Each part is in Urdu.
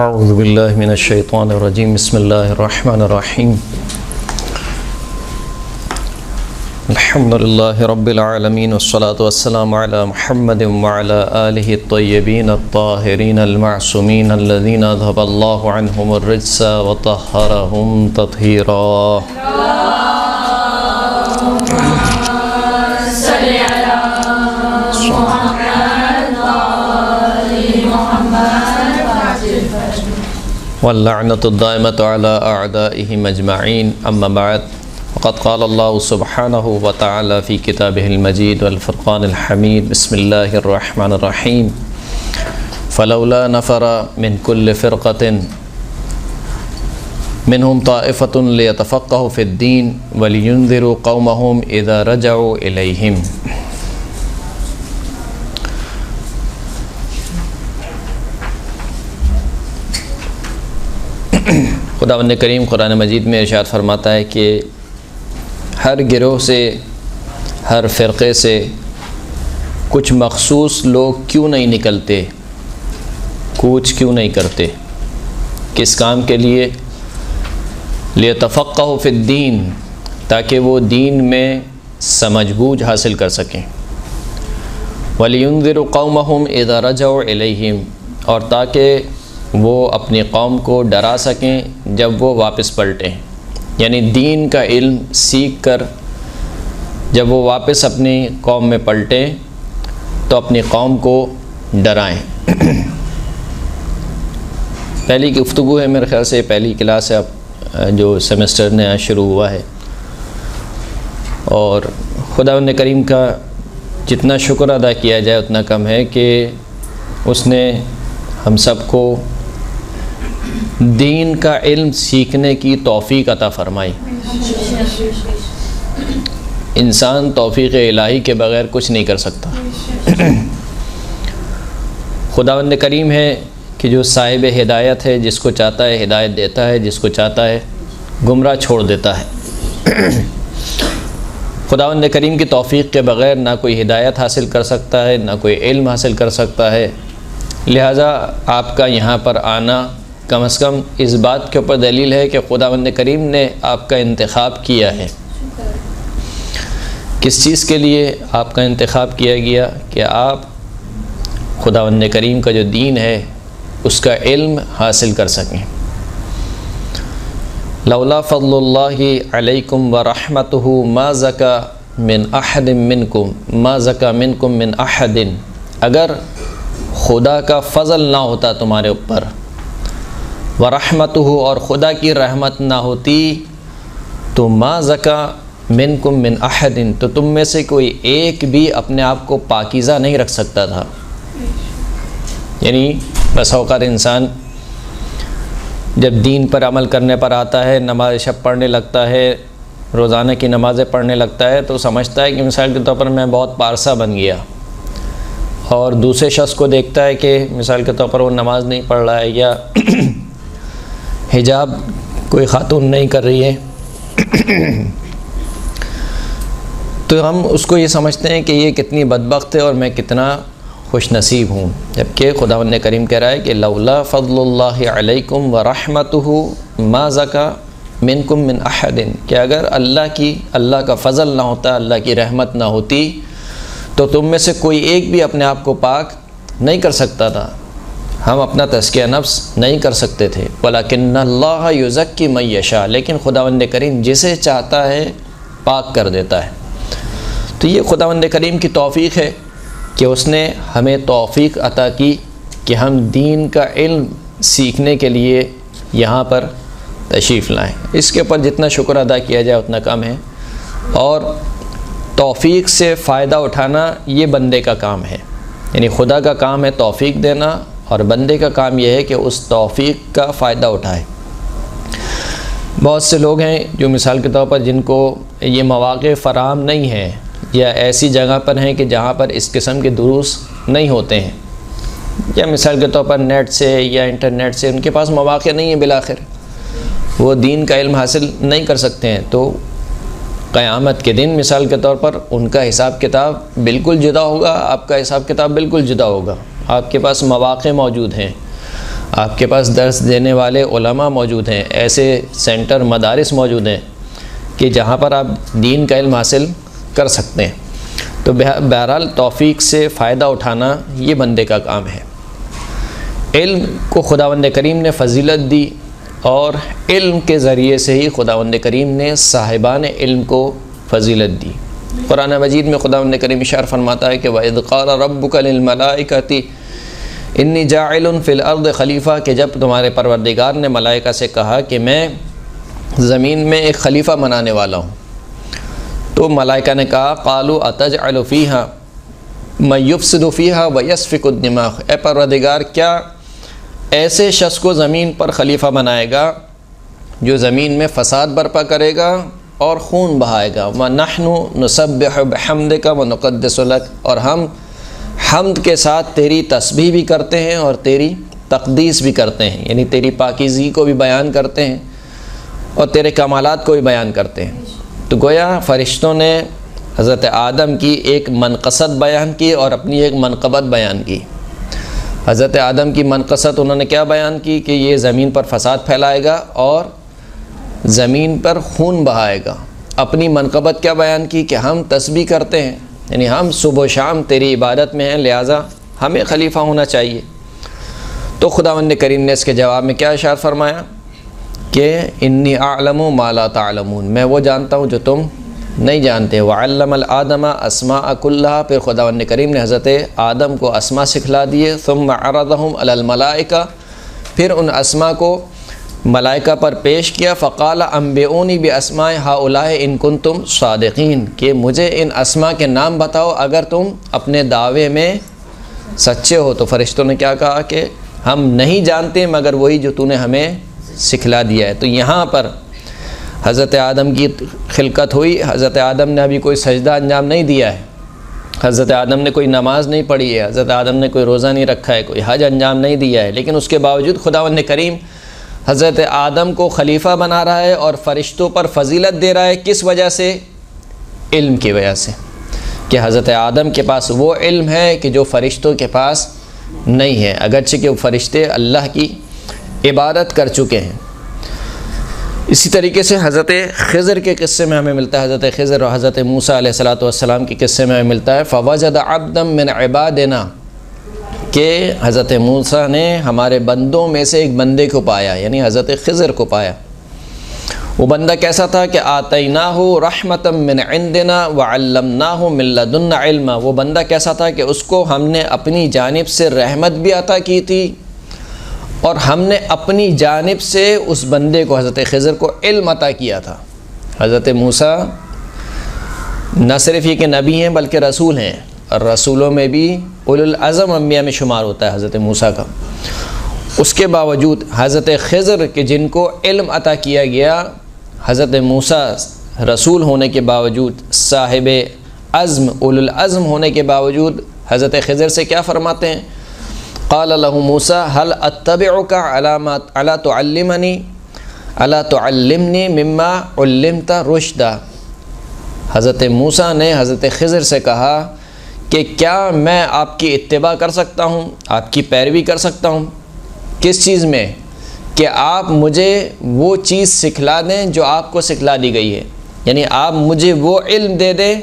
اعوذ باللہ من الشیطان الرجیم بسم اللہ الرحمن الرحیم الحمد للہ رب العالمین والصلاة والسلام علی محمد وعلی آلہ الطیبین الطاہرین المعصومین الذین اذھب اللہ عنہم الرجس وطہرہم تطہیرا۔ واللعنة الدائمة على أعدائهم أجمعين أما بعد وقد قال الله سبحانه وتعالى في كتابه المجيد والفرقان الحميد بسم الله الرحمن الرحيم فلولا نفر من كل فرقة منهم طائفة ليتفقهوا في الدين ولينذروا قومهم إذا رجعوا إليهم۔ خداوند کریم قرآن مجید میں ارشاد فرماتا ہے کہ ہر گروہ سے، ہر فرقے سے کچھ مخصوص لوگ کیوں نہیں نکلتے، کوچ کیوں نہیں کرتے، کس کام کے لیے؟ لیتفقہوا فی الدین، تاکہ وہ دین میں سمجھ بوجھ حاصل کر سکیں، وَلِيُنذِرُوا قَوْمَهُمْ إِذَا رَجَعُوا إِلَيْهِمْ، اور تاکہ وہ اپنی قوم کو ڈرا سکیں جب وہ واپس پلٹیں، یعنی دین کا علم سیکھ کر جب وہ واپس اپنی قوم میں پلٹیں تو اپنی قوم کو ڈرائیں۔ پہلی گفتگو ہے، میرے خیال سے پہلی کلاس ہے اب جو سیمسٹر نیا شروع ہوا ہے، اور خداوند کریم کا جتنا شکر ادا کیا جائے اتنا کم ہے کہ اس نے ہم سب کو دین کا علم سیکھنے کی توفیق عطا فرمائی۔ انسان توفیق الہی کے بغیر کچھ نہیں کر سکتا۔ خداوند کریم ہے کہ جو صاحب ہدایت ہے، جس کو چاہتا ہے ہدایت دیتا ہے، جس کو چاہتا ہے گمراہ چھوڑ دیتا ہے۔ خداوند کریم کی توفیق کے بغیر نہ کوئی ہدایت حاصل کر سکتا ہے، نہ کوئی علم حاصل کر سکتا ہے۔ لہٰذا آپ کا یہاں پر آنا کم از کم اس بات کے اوپر دلیل ہے کہ خداوند کریم نے آپ کا انتخاب کیا ہے۔ کس چیز کے لیے آپ کا انتخاب کیا گیا؟ کہ آپ خداوند کریم کا جو دین ہے اس کا علم حاصل کر سکیں۔ لولا فضل اللہ علیکم ورحمتہ ما زکا من احد منکم ما زکا منکم من احد، اگر خدا کا فضل نہ ہوتا تمہارے اوپر، ورحمتہ، اور خدا کی رحمت نہ ہوتی، تو ما زکا منکم من احد، تو تم میں سے کوئی ایک بھی اپنے آپ کو پاکیزہ نہیں رکھ سکتا تھا۔ یعنی بس اوقات انسان جب دین پر عمل کرنے پر آتا ہے، نماز شب پڑھنے لگتا ہے، روزانہ کی نمازیں پڑھنے لگتا ہے، تو سمجھتا ہے کہ مثال کے طور پر میں بہت پارسا بن گیا، اور دوسرے شخص کو دیکھتا ہے کہ مثال کے طور پر وہ نماز نہیں پڑھ رہا ہے، یا حجاب کوئی خاتون نہیں کر رہی ہے، تو ہم اس کو یہ سمجھتے ہیں کہ یہ کتنی بدبخت ہے اور میں کتنا خوش نصیب ہوں، جبکہ خداوند کریم کہہ رہا ہے کہ لولا فضل اللہ علیکم ورحمتہ ما زکا منکم من احد، کہ اگر اللہ کا فضل نہ ہوتا، اللہ کی رحمت نہ ہوتی، تو تم میں سے کوئی ایک بھی اپنے آپ کو پاک نہیں کر سکتا تھا، ہم اپنا تزکیہ نفس نہیں کر سکتے تھے۔ وَلَكِنَّ اللَّهَ يُزَكِّي مَن يَشَاءُ، لیکن خداوند کریم جسے چاہتا ہے پاک کر دیتا ہے۔ تو یہ خداوند کریم کی توفیق ہے کہ اس نے ہمیں توفیق عطا کی کہ ہم دین کا علم سیکھنے کے لیے یہاں پر تشریف لائیں۔ اس کے اوپر جتنا شکر ادا کیا جائے اتنا کم ہے، اور توفیق سے فائدہ اٹھانا یہ بندے کا کام ہے، یعنی خدا کا کام ہے توفیق دینا، اور بندے کا کام یہ ہے کہ اس توفیق کا فائدہ اٹھائے۔ بہت سے لوگ ہیں جو مثال کے طور پر جن کو یہ مواقع فراہم نہیں ہیں، یا ایسی جگہ پر ہیں کہ جہاں پر اس قسم کے دروس نہیں ہوتے ہیں، یا مثال کے طور پر نیٹ سے یا انٹرنیٹ سے ان کے پاس مواقع نہیں ہیں، بالآخر وہ دین کا علم حاصل نہیں کر سکتے ہیں، تو قیامت کے دن مثال کے طور پر ان کا حساب کتاب بالکل جدا ہوگا، آپ کا حساب کتاب بالکل جدا ہوگا۔ آپ کے پاس مواقع موجود ہیں، آپ کے پاس درس دینے والے علماء موجود ہیں، ایسے سینٹر مدارس موجود ہیں کہ جہاں پر آپ دین کا علم حاصل کر سکتے ہیں۔ تو بہرحال توفیق سے فائدہ اٹھانا یہ بندے کا کام ہے۔ علم کو خداوند کریم نے فضیلت دی، اور علم کے ذریعے سے ہی خداوند کریم نے صاحبان علم کو فضیلت دی۔ قرآن مجید میں خداوند کریم ارشاد فرماتا ہے کہ وَإِذْ قَالَ رَبُّكَ لِلْمَلَائِكَةِ إِنِّي جَاعِلٌ فِي الْأَرْضِ خلیفہ، کہ جب تمہارے پروردگار نے ملائکہ سے کہا کہ میں زمین میں ایک خلیفہ بنانے والا ہوں، تو ملائکہ نے کہا قَالُوا أَتَجْعَلُ فِيهَا مَن يُفْسِدُ فِيهَا وَيَسْفِكُ الدِّمَاءَ، اے پروردگار کیا ایسے شخص کو زمین پر خلیفہ بنائے گا جو زمین میں فساد برپا کرے گا اور خون بہائے گا؟ وَنَحْنُ نُسَبِّحُ بِحَمْدِكَ وَنُقَدِّسُ لَكَ، اور ہم حمد کے ساتھ تیری تسبیح بھی کرتے ہیں اور تیری تقدیس بھی کرتے ہیں، یعنی تیری پاکیزگی کو بھی بیان کرتے ہیں اور تیرے کمالات کو بھی بیان کرتے ہیں۔ تو گویا فرشتوں نے حضرت آدم کی ایک منقصت بیان کی اور اپنی ایک منقبت بیان کی۔ حضرت آدم کی منقصت انہوں نے کیا بیان کی کہ یہ زمین پر فساد پھیلائے گا اور زمین پر خون بہائے گا۔ اپنی منقبت کیا بیان کی کہ ہم تسبیح کرتے ہیں، یعنی ہم صبح و شام تیری عبادت میں ہیں، لہٰذا ہمیں خلیفہ ہونا چاہیے۔ تو خداوند کریم نے اس کے جواب میں کیا ارشاد فرمایا کہ انی اعلم ما لا تعلمون، میں وہ جانتا ہوں جو تم نہیں جانتے۔ وعلم الآدم اسماء کلھا، پھر خداوند کریم نے حضرت آدم کو اسماء سکھلا دیے۔ ثم عرضهم علی الملائکہ، پھر ان اسماء کو ملائکہ پر پیش کیا۔ فقال انبئونی باسماء ہؤلاء ان کنتم صادقین، کہ مجھے ان اسماء کے نام بتاؤ اگر تم اپنے دعوے میں سچے ہو۔ تو فرشتوں نے کیا کہا کہ ہم نہیں جانتے مگر وہی جو تو نے ہمیں سکھلا دیا ہے۔ تو یہاں پر حضرت آدم کی خلقت ہوئی، حضرت آدم نے ابھی کوئی سجدہ انجام نہیں دیا ہے، حضرت آدم نے کوئی نماز نہیں پڑھی ہے، حضرت آدم نے کوئی روزہ نہیں رکھا ہے، کوئی حج انجام نہیں دیا ہے، لیکن اس کے باوجود خداوند کریم حضرت آدم کو خلیفہ بنا رہا ہے اور فرشتوں پر فضیلت دے رہا ہے۔ کس وجہ سے؟ علم کی وجہ سے، کہ حضرت آدم کے پاس وہ علم ہے کہ جو فرشتوں کے پاس نہیں ہے، اگرچہ کہ وہ فرشتے اللہ کی عبادت کر چکے ہیں۔ اسی طریقے سے حضرت خضر کے قصے میں ہمیں ملتا ہے، حضرت خضر اور حضرت موسیٰ علیہ السلام کے قصے میں ہمیں ملتا ہے فوجد عبدا من عبادنا، کہ حضرت موسیٰ نے ہمارے بندوں میں سے ایک بندے کو پایا، یعنی حضرت خضر کو پایا۔ وہ بندہ کیسا تھا کہ آتیناہ رحمتا من عندنا وعلمناہ من لدنا علما، وہ بندہ کیسا تھا کہ اس کو ہم نے اپنی جانب سے رحمت بھی عطا کی تھی اور ہم نے اپنی جانب سے اس بندے کو حضرت خضر کو علم عطا کیا تھا۔ حضرت موسیٰ نہ صرف یہ کہ نبی ہیں بلکہ رسول ہیں، اور رسولوں میں بھی اولو العزم انبیاء میں شمار ہوتا ہے حضرت موسیٰ کا۔ اس کے باوجود حضرت خضر کے جن کو علم عطا کیا گیا، حضرت موسیٰ رسول ہونے کے باوجود، صاحب عزم اولو العزم ہونے کے باوجود، حضرت خضر سے کیا فرماتے ہیں؟ قال له موسیٰ هل اتبعک علی تعلمنی مما علمت رشدا، حضرت موسیٰ نے حضرت خضر سے کہا کہ کیا میں آپ کی اتباع کر سکتا ہوں، آپ کی پیروی کر سکتا ہوں؟ کس چیز میں؟ کہ آپ مجھے وہ چیز سکھلا دیں جو آپ کو سکھلا دی گئی ہے، یعنی آپ مجھے وہ علم دے دیں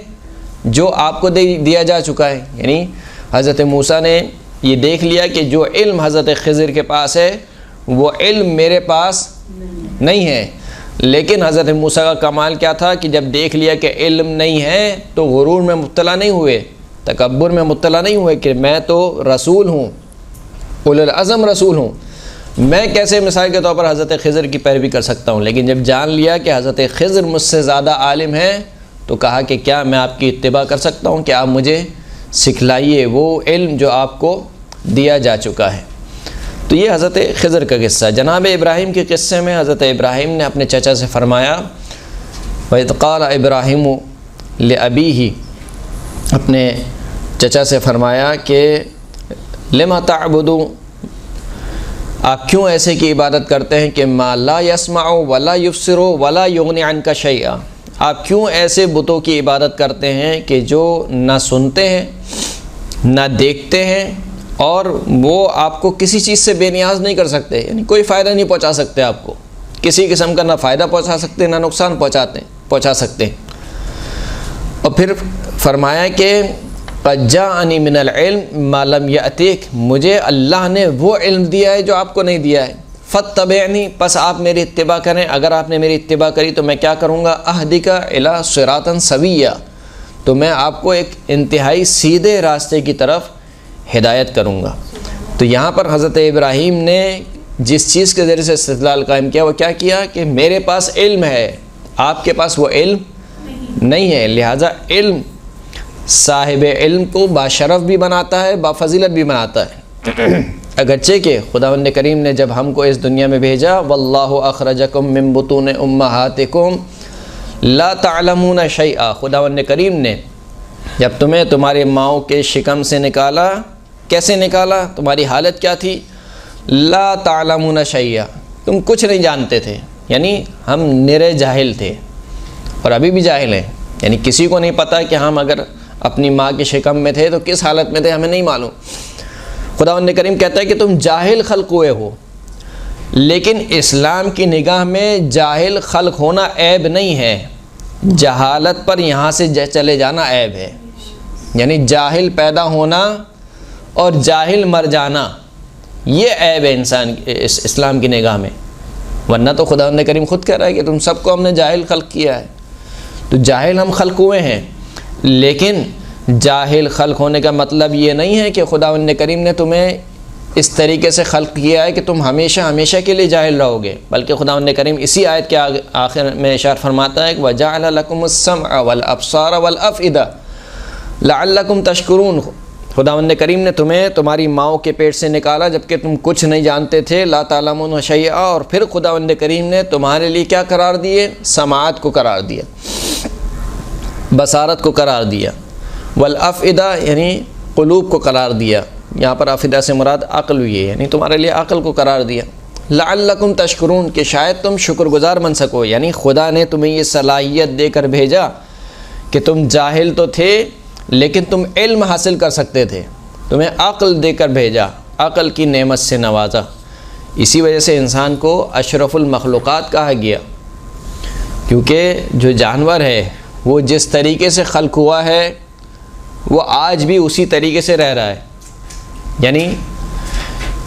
جو آپ کو دیا جا چکا ہے۔ یعنی حضرت موسیٰ نے یہ دیکھ لیا کہ جو علم حضرت خضر کے پاس ہے وہ علم میرے پاس نہیں ہے، لیکن حضرت موسیٰ کا کمال کیا تھا کہ جب دیکھ لیا کہ علم نہیں ہے تو غرور میں مبتلا نہیں ہوئے، تکبر میں مبتلا نہیں ہوئے کہ میں تو رسول ہوں، اولو العزم رسول ہوں، میں کیسے مثال کے طور پر حضرت خضر کی پیروی کر سکتا ہوں۔ لیکن جب جان لیا کہ حضرت خضر مجھ سے زیادہ عالم ہے تو کہا کہ کیا میں آپ کی اتباع کر سکتا ہوں کہ آپ مجھے سکھلائیے وہ علم جو آپ کو دیا جا چکا ہے۔ تو یہ حضرت خضر کا قصہ۔ جناب ابراہیم کے قصے میں حضرت ابراہیم نے اپنے چچا سے فرمایا وَإِذْ قَالَ إِبْرَاهِيمُ لِأَبِيهِ، اپنے چچا سے فرمایا کہ لِمَ تَعْبُدُ، آپ کیوں ایسے کی عبادت کرتے ہیں کہ مَا لَا يَسْمَعُ وَلَا يُبْصِرُ وَلَا يُغْنِ عَنْكَ شَيْئًا، آپ کیوں ایسے بتوں کی عبادت کرتے ہیں کہ جو نہ سنتے ہیں، نہ دیکھتے ہیں اور وہ آپ کو کسی چیز سے بے نیاز نہیں کر سکتے، یعنی کوئی فائدہ نہیں پہنچا سکتے آپ کو، کسی قسم کا نہ فائدہ پہنچا سکتے نہ نقصان پہنچا سکتے۔ اور پھر فرمایا کہ قد جاءنی من العلم ما لم یأتیک، مجھے اللہ نے وہ علم دیا ہے جو آپ کو نہیں دیا ہے، فاتبعنی، پس آپ میری اتباع کریں، اگر آپ نے میری اتباع کری تو میں کیا کروں گا، اہدک الی صراطا سویا، تو میں آپ کو ایک انتہائی سیدھے راستے کی طرف ہدایت کروں گا۔ تو یہاں پر حضرت ابراہیم نے جس چیز کے ذریعے سے استدلال قائم کیا وہ کیا کیا کہ میرے پاس علم ہے، آپ کے پاس وہ علم نہیں ہے، لہٰذا علم صاحب علم کو باشرف بھی بناتا ہے، بافضیلت بھی بناتا ہے۔ اگرچہ کہ خداوند کریم نے جب ہم کو اس دنیا میں بھیجا، واللہ اخرجکم من بطون امہاتکم لا تعلمون شیئا، خداوند کریم نے جب تمہیں تمہاری ماؤں کے شکم سے نکالا، کیسے نکالا، تمہاری حالت کیا تھی، لا تعلمون شیئا، تم کچھ نہیں جانتے تھے، یعنی ہم نرے جاہل تھے اور ابھی بھی جاہل ہیں، یعنی کسی کو نہیں پتہ کہ ہم اگر اپنی ماں کے شکم میں تھے تو کس حالت میں تھے، ہمیں نہیں معلوم۔ خداوند کریم کہتا ہے کہ تم جاہل خلق ہوئے ہو، لیکن اسلام کی نگاہ میں جاہل خلق ہونا عیب نہیں ہے، جہالت پر یہاں سے چلے جانا عیب ہے، یعنی جاہل پیدا ہونا اور جاہل مر جانا یہ عیب ہے انسان اسلام کی نگاہ میں، ورنہ تو خداوند کریم خود کہہ رہا ہے کہ تم سب کو ہم نے جاہل خلق کیا ہے، تو جاہل ہم خلق ہوئے ہیں، لیکن جاہل خلق ہونے کا مطلب یہ نہیں ہے کہ خداوند کریم نے تمہیں اس طریقے سے خلق کیا ہے کہ تم ہمیشہ ہمیشہ کے لیے جاہل رہو گے، بلکہ خداوند کریم اسی آیت کے آخر میں اشارہ فرماتا ہے کہ وَجَعَلَ لَكُمُ السَّمْعَ وَالْأَبْصَارَ وَالْأَفْئِدَةَ لَعَلَّكُمْ تَشْكُرُونَ، خداوند کریم نے تمہیں تمہاری ماؤں کے پیٹ سے نکالا جبکہ تم کچھ نہیں جانتے تھے، لا تعلمون شیئا، اور پھر خداوند کریم نے تمہارے لیے کیا قرار دیے، سماعت کو قرار دیا، بصارت کو قرار دیا، والافئدہ یعنی قلوب کو قرار دیا، یہاں پر افئدہ سے مراد عقل ہوئی ہے، یعنی تمہارے لیے عقل کو قرار دیا، لعلکم تشکرون، کہ شاید تم شکر گزار بن سکو، یعنی خدا نے تمہیں یہ صلاحیت دے کر بھیجا کہ تم جاہل تو تھے لیکن تم علم حاصل کر سکتے تھے، تمہیں عقل دے کر بھیجا، عقل کی نعمت سے نوازا، اسی وجہ سے انسان کو اشرف المخلوقات کہا گیا، کیونکہ جو جانور ہے وہ جس طریقے سے خلق ہوا ہے وہ آج بھی اسی طریقے سے رہ رہا ہے، یعنی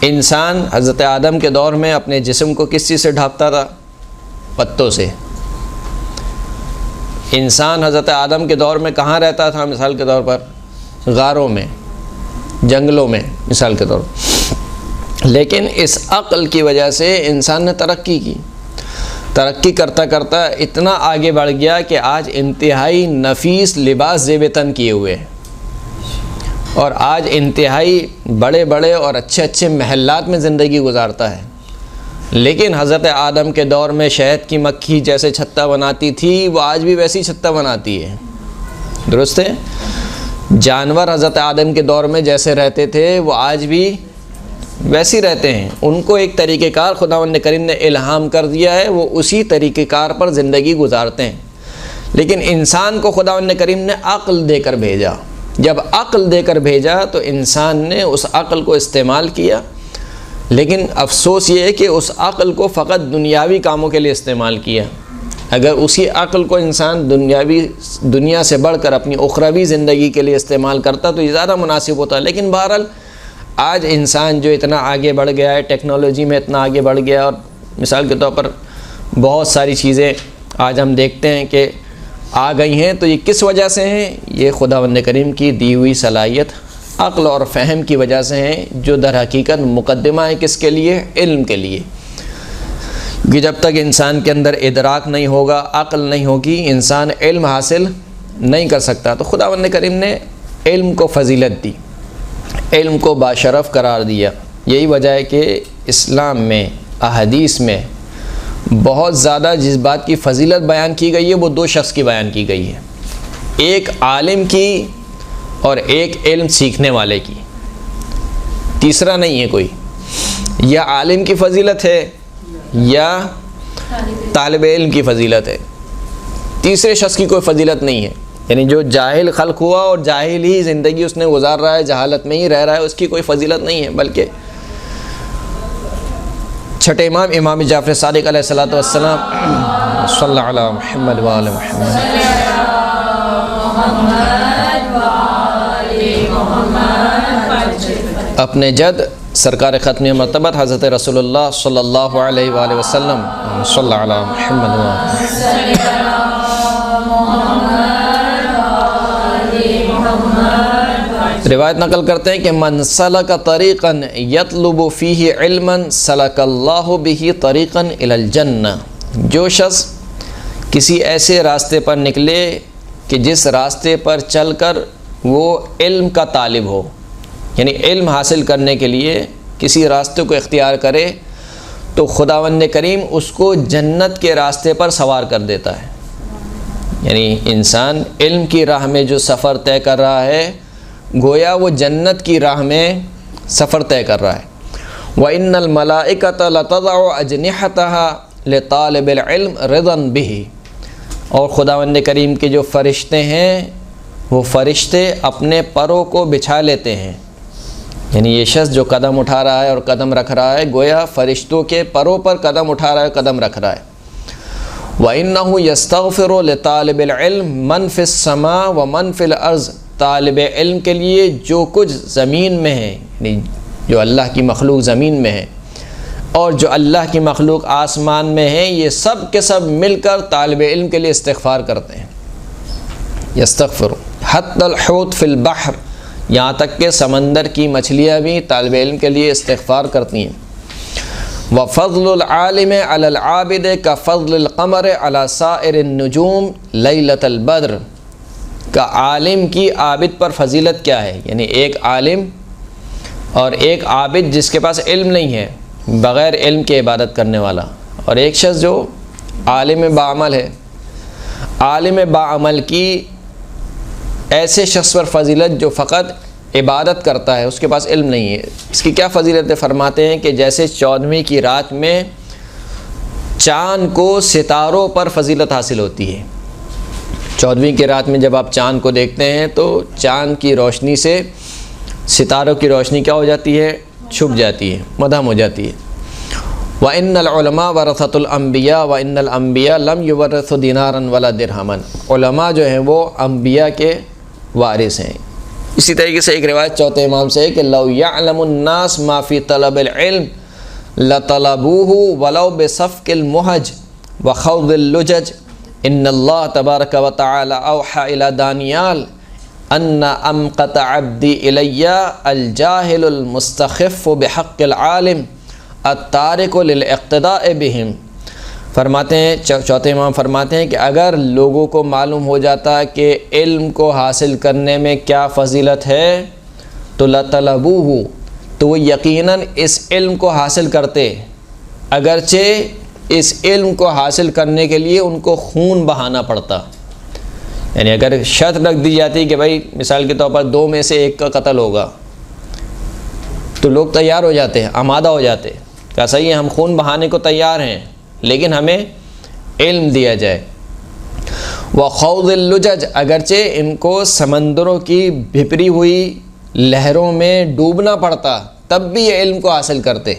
انسان حضرت آدم کے دور میں اپنے جسم کو کس چیز سے ڈھانپتا تھا، پتوں سے، انسان حضرت آدم کے دور میں کہاں رہتا تھا، مثال کے طور پر غاروں میں، جنگلوں میں مثال کے طور پر، لیکن اس عقل کی وجہ سے انسان نے ترقی کرتا کرتا اتنا آگے بڑھ گیا کہ آج انتہائی نفیس لباس زیب تن کیے ہوئے ہیں، اور آج انتہائی بڑے بڑے اور اچھے اچھے محلات میں زندگی گزارتا ہے، لیکن حضرت آدم کے دور میں شہد کی مکھی جیسے چھتہ بناتی تھی وہ آج بھی ویسی چھتہ بناتی ہے، درست ہے، جانور حضرت آدم کے دور میں جیسے رہتے تھے وہ آج بھی ویسی رہتے ہیں، ان کو ایک طریقہ کار خداوند کریم نے الہام کر دیا ہے، وہ اسی طریقہ کار پر زندگی گزارتے ہیں، لیکن انسان کو خداوند کریم نے عقل دے کر بھیجا، جب عقل دے کر بھیجا تو انسان نے اس عقل کو استعمال کیا، لیکن افسوس یہ ہے کہ اس عقل کو فقط دنیاوی کاموں کے لیے استعمال کیا، اگر اسی عقل کو انسان دنیا سے بڑھ کر اپنی اخروی زندگی کے لیے استعمال کرتا تو یہ زیادہ مناسب ہوتا، لیکن بہرحال آج انسان جو اتنا آگے بڑھ گیا ہے، ٹیکنالوجی میں اتنا آگے بڑھ گیا، اور مثال کے طور پر بہت ساری چیزیں آج ہم دیکھتے ہیں کہ آ گئی ہیں، تو یہ کس وجہ سے ہیں، یہ خداوند کریم کی دی ہوئی صلاحیت عقل اور فہم کی وجہ سے ہیں، جو در حقیقت مقدمہ ہے کس کے لیے، علم کے لیے، کہ جب تک انسان کے اندر ادراک نہیں ہوگا، عقل نہیں ہوگی، انسان علم حاصل نہیں کر سکتا۔ تو خداوند کریم نے علم کو فضیلت دی، علم کو باشرف قرار دیا، یہی وجہ ہے کہ اسلام میں، احادیث میں بہت زیادہ جس بات کی فضیلت بیان کی گئی ہے وہ دو شخص کی بیان کی گئی ہے، ایک عالم کی اور ایک علم سیکھنے والے کی، تیسرا نہیں ہے کوئی، یا عالم کی فضیلت ہے یا طالب علم کی فضیلت ہے، تیسرے شخص کی کوئی فضیلت نہیں ہے، یعنی جو جاہل خلق ہوا اور جاہل ہی زندگی اس نے گزار رہا ہے، جہالت میں ہی رہ رہا ہے، اس کی کوئی فضیلت نہیں ہے۔ بلکہ چھٹے امام امام جعفر صادق علیہ الصلوۃ والسلام صلی اللہ علیہ محمد وآل محمد اپنے جد سرکار ختم مرتبت حضرت رسول اللہ صلی اللہ علیہ وآلہ وسلم صلی اللہ علیہ محمد وآل روایت نقل کرتے ہیں کہ من سلک طریقا یطلب فیہ علما سلک اللہ بہ طریقا الی الجنہ، جو شخص کسی ایسے راستے پر نکلے کہ جس راستے پر چل کر وہ علم کا طالب ہو، یعنی علم حاصل کرنے کے لیے کسی راستے کو اختیار کرے، تو خداوند کریم اس کو جنت کے راستے پر سوار کر دیتا ہے۔ یعنی انسان علم کی راہ میں جو سفر طے کر رہا ہے، گویا وہ جنت کی راہ میں سفر طے کر رہا ہے۔ وَإِنَّ الْمَلَائِكَةَ لَتَضَعُ أَجْنِحَتَهَا لِطَالِبِ الْعِلْمِ رِضًا بِهِ، اور خداوند کریم کے جو فرشتے ہیں وہ فرشتے اپنے پروں کو بچھا لیتے ہیں، یعنی یہ شخص جو قدم اٹھا رہا ہے اور قدم رکھ رہا ہے، گویا فرشتوں کے پروں پر قدم اٹھا رہا ہے، قدم رکھ رہا ہے۔ وَإِنَّهُ يَسْتَغْفِرُ لِطَالِبِ الْعِلْمِ مَنْ فِي السَّمَاءِ وَمَنْ فِي الْأَرْضِ، طالب علم کے لیے جو کچھ زمین میں ہے، یعنی جو اللہ کی مخلوق زمین میں ہے اور جو اللہ کی مخلوق آسمان میں ہے، یہ سب کے سب مل کر طالب علم کے لیے استغفار کرتے ہیں۔ یستغفر حتی الحوت فی البحر، یہاں تک کہ سمندر کی مچھلیاں بھی طالب علم کے لیے استغفار کرتی ہیں۔ وَفَضْلُ الْعَالِمِ عَلَى الْعَابِدِ كَفَضْلِ الْقَمَرِ عَلَى سَائِرِ النُّجُومِ لَيْلَةَ الْبَدْرِ، کا عالم کی عابد پر فضیلت کیا ہے، یعنی ایک عالم اور ایک عابد جس کے پاس علم نہیں ہے، بغیر علم کے عبادت کرنے والا، اور ایک شخص جو عالم باعمل ہے۔ عالم باعمل کی ایسے شخص پر فضیلت جو فقط عبادت کرتا ہے، اس کے پاس علم نہیں ہے، اس کی کیا فضیلت ہے؟ فرماتے ہیں کہ جیسے 14ویں کی رات میں چاند کو ستاروں پر فضیلت حاصل ہوتی ہے۔ 14ویں کی رات میں جب آپ چاند کو دیکھتے ہیں تو چاند کی روشنی سے ستاروں کی روشنی کیا ہو جاتی ہے؟ چھپ جاتی ہے، مدھم ہو جاتی ہے۔ وَإِنَّ الْعُلَمَاءَ وَرَثَةُ الْأَنْبِيَاءِ وَإِنَّ الْأَنْبِيَاءَ لَمْ يُوَرِّثُوا دِينَارًا وَلَا دِرْهَمًا، علماء جو ہیں وہ انبیاء کے وارث ہیں۔ اسی طریقے سے ایک روایت چوتھے امام سے ہے کہ لَوْ يَعْلَمُ النَّاسُ مَا فِي طَلَبِ الْعِلْمِ لَطَلَبُوهُ وَلَوْ بِصَفْقِ الْمُحَجِ وَخَوْضِ اللُّجَجِ ان اللہ تبارک و تعالی اوحى الى دانیال ان امقت عبدی الی الجاہل المستخف بحق العالم التارک للاقتداء بهم، فرماتے ہیں چوتھے امام فرماتے ہیں کہ اگر لوگوں کو معلوم ہو جاتا کہ علم کو حاصل کرنے میں کیا فضیلت ہے تو لطلبوہ، تو وہ یقیناً اس علم کو حاصل کرتے، اگرچہ اس علم کو حاصل کرنے کے لیے ان کو خون بہانا پڑتا۔ یعنی اگر شرط رکھ دی جاتی کہ بھائی مثال کے طور پر 2 میں سے 1 کا قتل ہوگا تو لوگ تیار ہو جاتے ہیں، آمادہ ہو جاتے، کہا صحیح ہے ہم خون بہانے کو تیار ہیں لیکن ہمیں علم دیا جائے۔ وَخَوْضِ اللُّجَجِ، اگرچہ ان کو سمندروں کی بھپری ہوئی لہروں میں ڈوبنا پڑتا تب بھی یہ علم کو حاصل کرتے۔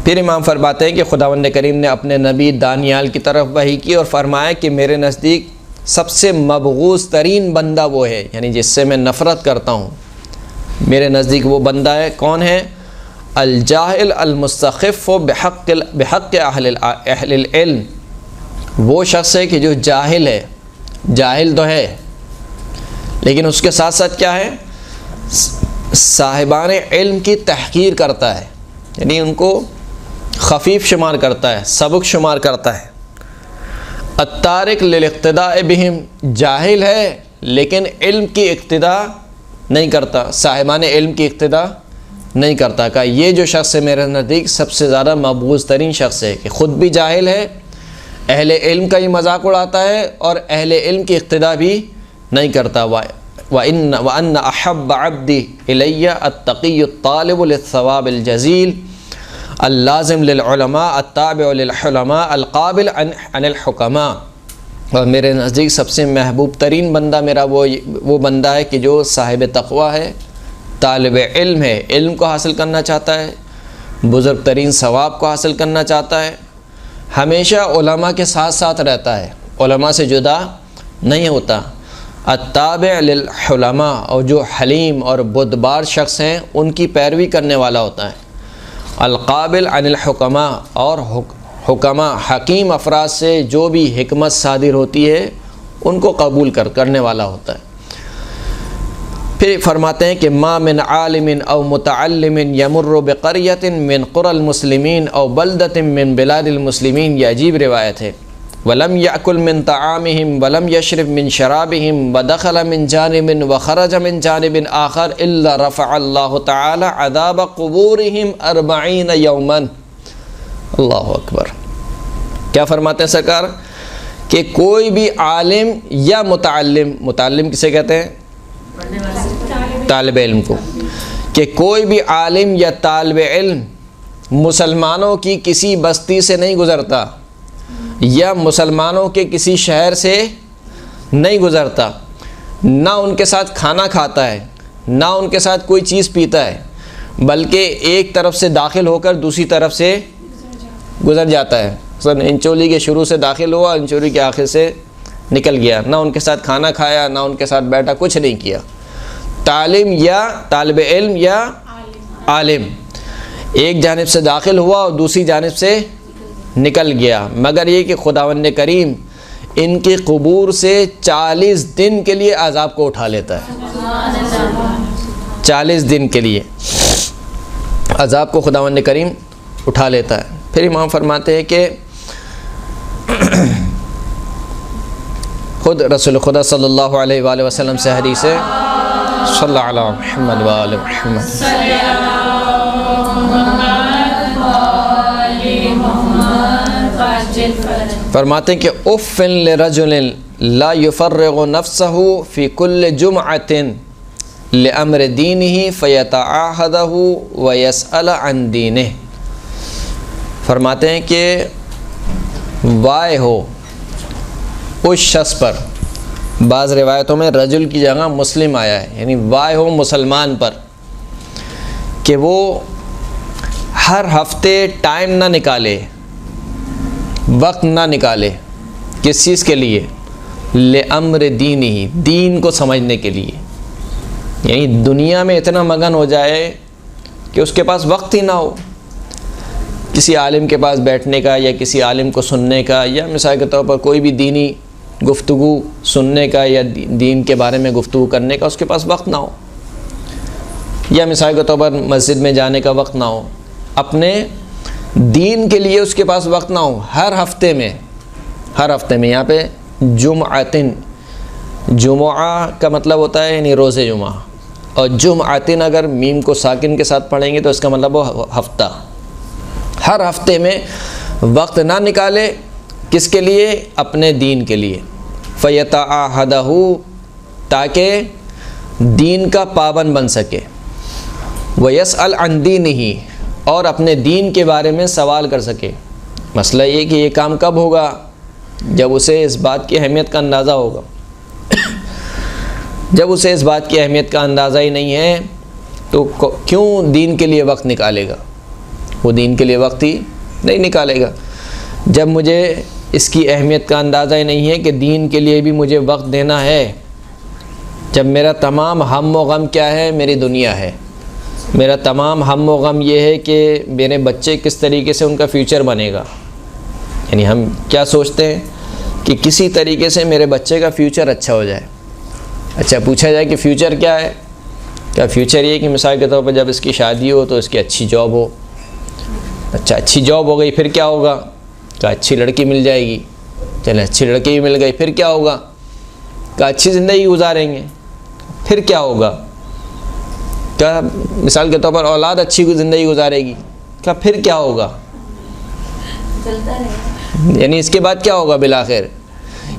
پھر امام فرماتے ہیں کہ خداوند کریم نے اپنے نبی دانیال کی طرف وحی کی اور فرمایا کہ میرے نزدیک سب سے مبغوض ترین بندہ وہ ہے، یعنی جس سے میں نفرت کرتا ہوں، میرے نزدیک وہ بندہ ہے، کون ہے؟ الجاہل المستخف بحق اہل العلم، وہ شخص ہے کہ جو جاہل ہے، جاہل تو ہے لیکن اس کے ساتھ ساتھ کیا ہے؟ صاحبان علم کی تحقیر کرتا ہے، یعنی ان کو خفیف شمار کرتا ہے، سبک شمار کرتا ہے۔ التارک للاقتداء بہم، جاہل ہے لیکن علم کی اقتداء نہیں کرتا، صاحبان علم کی اقتداء نہیں کرتا۔ کہ یہ جو شخص ہے میرے نزدیک سب سے زیادہ مبغوض ترین شخص ہے کہ خود بھی جاہل ہے، اہل علم کا ہی مذاق اڑاتا ہے اور اہل علم کی اقتداء بھی نہیں کرتا۔ وَأَنَّ أَحَبَّ عَبْدِي إِلَيَّ التَّقِيُّ الطَّالِبُ لِلثَّوَابِ الْجَزِيلِ اللازم للعلماء التابع للحلماء القابل عن الحکماء، اور میرے نزدیک سب سے محبوب ترین بندہ میرا وہ بندہ ہے کہ جو صاحب تقویٰ ہے، طالب علم ہے، علم کو حاصل کرنا چاہتا ہے، بزرگ ترین ثواب کو حاصل کرنا چاہتا ہے، ہمیشہ علماء کے ساتھ ساتھ رہتا ہے، علماء سے جدا نہیں ہوتا۔ التابع للعلماء، اور جو حلیم اور بردبار شخص ہیں ان کی پیروی کرنے والا ہوتا ہے۔ القابل عن الحکماء، اور حکماء حکیم افراد سے جو بھی حکمت صادر ہوتی ہے ان کو قبول کرنے والا ہوتا ہے۔ پھر فرماتے ہیں کہ ما من عالم او متعلم یمر بقریۃ من قرى المسلمین او بلدۃ من بلاد المسلمین، یہ عجیب روایت ہے۔ ولم یأکل من طعامهم ولم یشرب من شرابهم ودخل من جانب وخرج من جانب آخر الا رفع اللہ تعالی عذاب قبورهم 40 یوما۔ اللہ اکبر۔ کیا فرماتے ہیں سرکار کہ کوئی بھی عالم یا متعلم کسے کہتے ہیں؟ طالب علم کو، کہ کوئی بھی عالم یا طالب علم مسلمانوں کی کسی بستی سے نہیں گزرتا یا مسلمانوں کے کسی شہر سے نہیں گزرتا، نہ ان کے ساتھ کھانا کھاتا ہے، نہ ان کے ساتھ کوئی چیز پیتا ہے، بلکہ ایک طرف سے داخل ہو کر دوسری طرف سے گزر جاتا ہے۔ مثلا انچولی کے شروع سے داخل ہوا، انچولی کے آخر سے نکل گیا، نہ ان کے ساتھ کھانا کھایا، نہ ان کے ساتھ بیٹھا، کچھ نہیں کیا۔ تعلیم یا طالب علم یا عالم ایک جانب سے داخل ہوا اور دوسری جانب سے نکل گیا، مگر یہ کہ خداوند کریم ان کی قبور سے 40 دن کے لیے عذاب کو اٹھا لیتا ہے۔ 40 دن کے لیے عذاب کو خداوند کریم اٹھا لیتا ہے۔ پھر امام فرماتے ہیں کہ خود رسول خدا صلی اللہ علیہ وآلہ وسلم سے حدیث ہے، صلی اللہ علیہ محمد وآلہ محمد، فرماتے ہیں کہ اف لرجل لا يفرغ نفسه في كل جمعة لأمر دینه فيتعاهده ويسأل عن دینه۔ فرماتے ہیں کہ وائے ہو اس شخص پر، بعض روایتوں میں رجل کی جگہ مسلم آیا ہے، یعنی وائے ہو مسلمان پر کہ وہ ہر ہفتے ٹائم نہ نکالے، وقت نہ نکالے، کس چیز کے لیے؟ لِأَمْرِ دِينِهِ، دین کو سمجھنے کے لیے، یعنی دنیا میں اتنا مگن ہو جائے کہ اس کے پاس وقت ہی نہ ہو کسی عالم کے پاس بیٹھنے کا یا کسی عالم کو سننے کا، یا مثال کے طور پر کوئی بھی دینی گفتگو سننے کا یا دین کے بارے میں گفتگو کرنے کا اس کے پاس وقت نہ ہو، یا مثال کے طور پر مسجد میں جانے کا وقت نہ ہو، اپنے دین کے لیے اس کے پاس وقت نہ ہو۔ ہر ہفتے میں یہاں پہ جمعتن، جمعہ کا مطلب ہوتا ہے یعنی روز جمعہ، اور جمعتن اگر میم کو ساکن کے ساتھ پڑھیں گے تو اس کا مطلب وہ ہفتہ، ہر ہفتے میں وقت نہ نکالے، کس کے لیے؟ اپنے دین کے لیے، فَيَتَعَاهَدَهُ، تاکہ دین کا پابند بن سکے، وَيَسْأَلْ عَنْ دِينِهِ، اور اپنے دین کے بارے میں سوال کر سکے۔ مسئلہ یہ کہ یہ کام کب ہوگا؟ جب اسے اس بات کی اہمیت کا اندازہ ہوگا۔ جب اسے اس بات کی اہمیت کا اندازہ ہی نہیں ہے تو کیوں دین کے لیے وقت نکالے گا؟ وہ دین کے لیے وقت ہی نہیں نکالے گا۔ جب مجھے اس کی اہمیت کا اندازہ ہی نہیں ہے کہ دین کے لیے بھی مجھے وقت دینا ہے، جب میرا تمام ہم و غم کیا ہے؟ میری دنیا ہے، میرا تمام ہم و غم یہ ہے کہ میرے بچے کس طریقے سے ان کا فیوچر بنے گا، یعنی ہم کیا سوچتے ہیں کہ کسی طریقے سے میرے بچے کا فیوچر اچھا ہو جائے۔ اچھا پوچھا جائے کہ فیوچر کیا ہے؟ کیا فیوچر یہ کہ مثال کے طور پر جب اس کی شادی ہو تو اس کی اچھی جاب ہو۔ اچھا اچھی جاب ہو گئی، پھر کیا ہوگا؟ کیا اچھی لڑکی مل جائے گی، چلیں اچھی لڑکی بھی مل گئی، پھر کیا ہوگا؟ کیا اچھی زندگی گزاریں گے، پھر کیا ہوگا؟ کیا مثال کے طور پر اولاد اچھی زندگی گزارے گی، کیا پھر کیا ہوگا؟ یعنی اس کے بعد کیا ہوگا بالآخر؟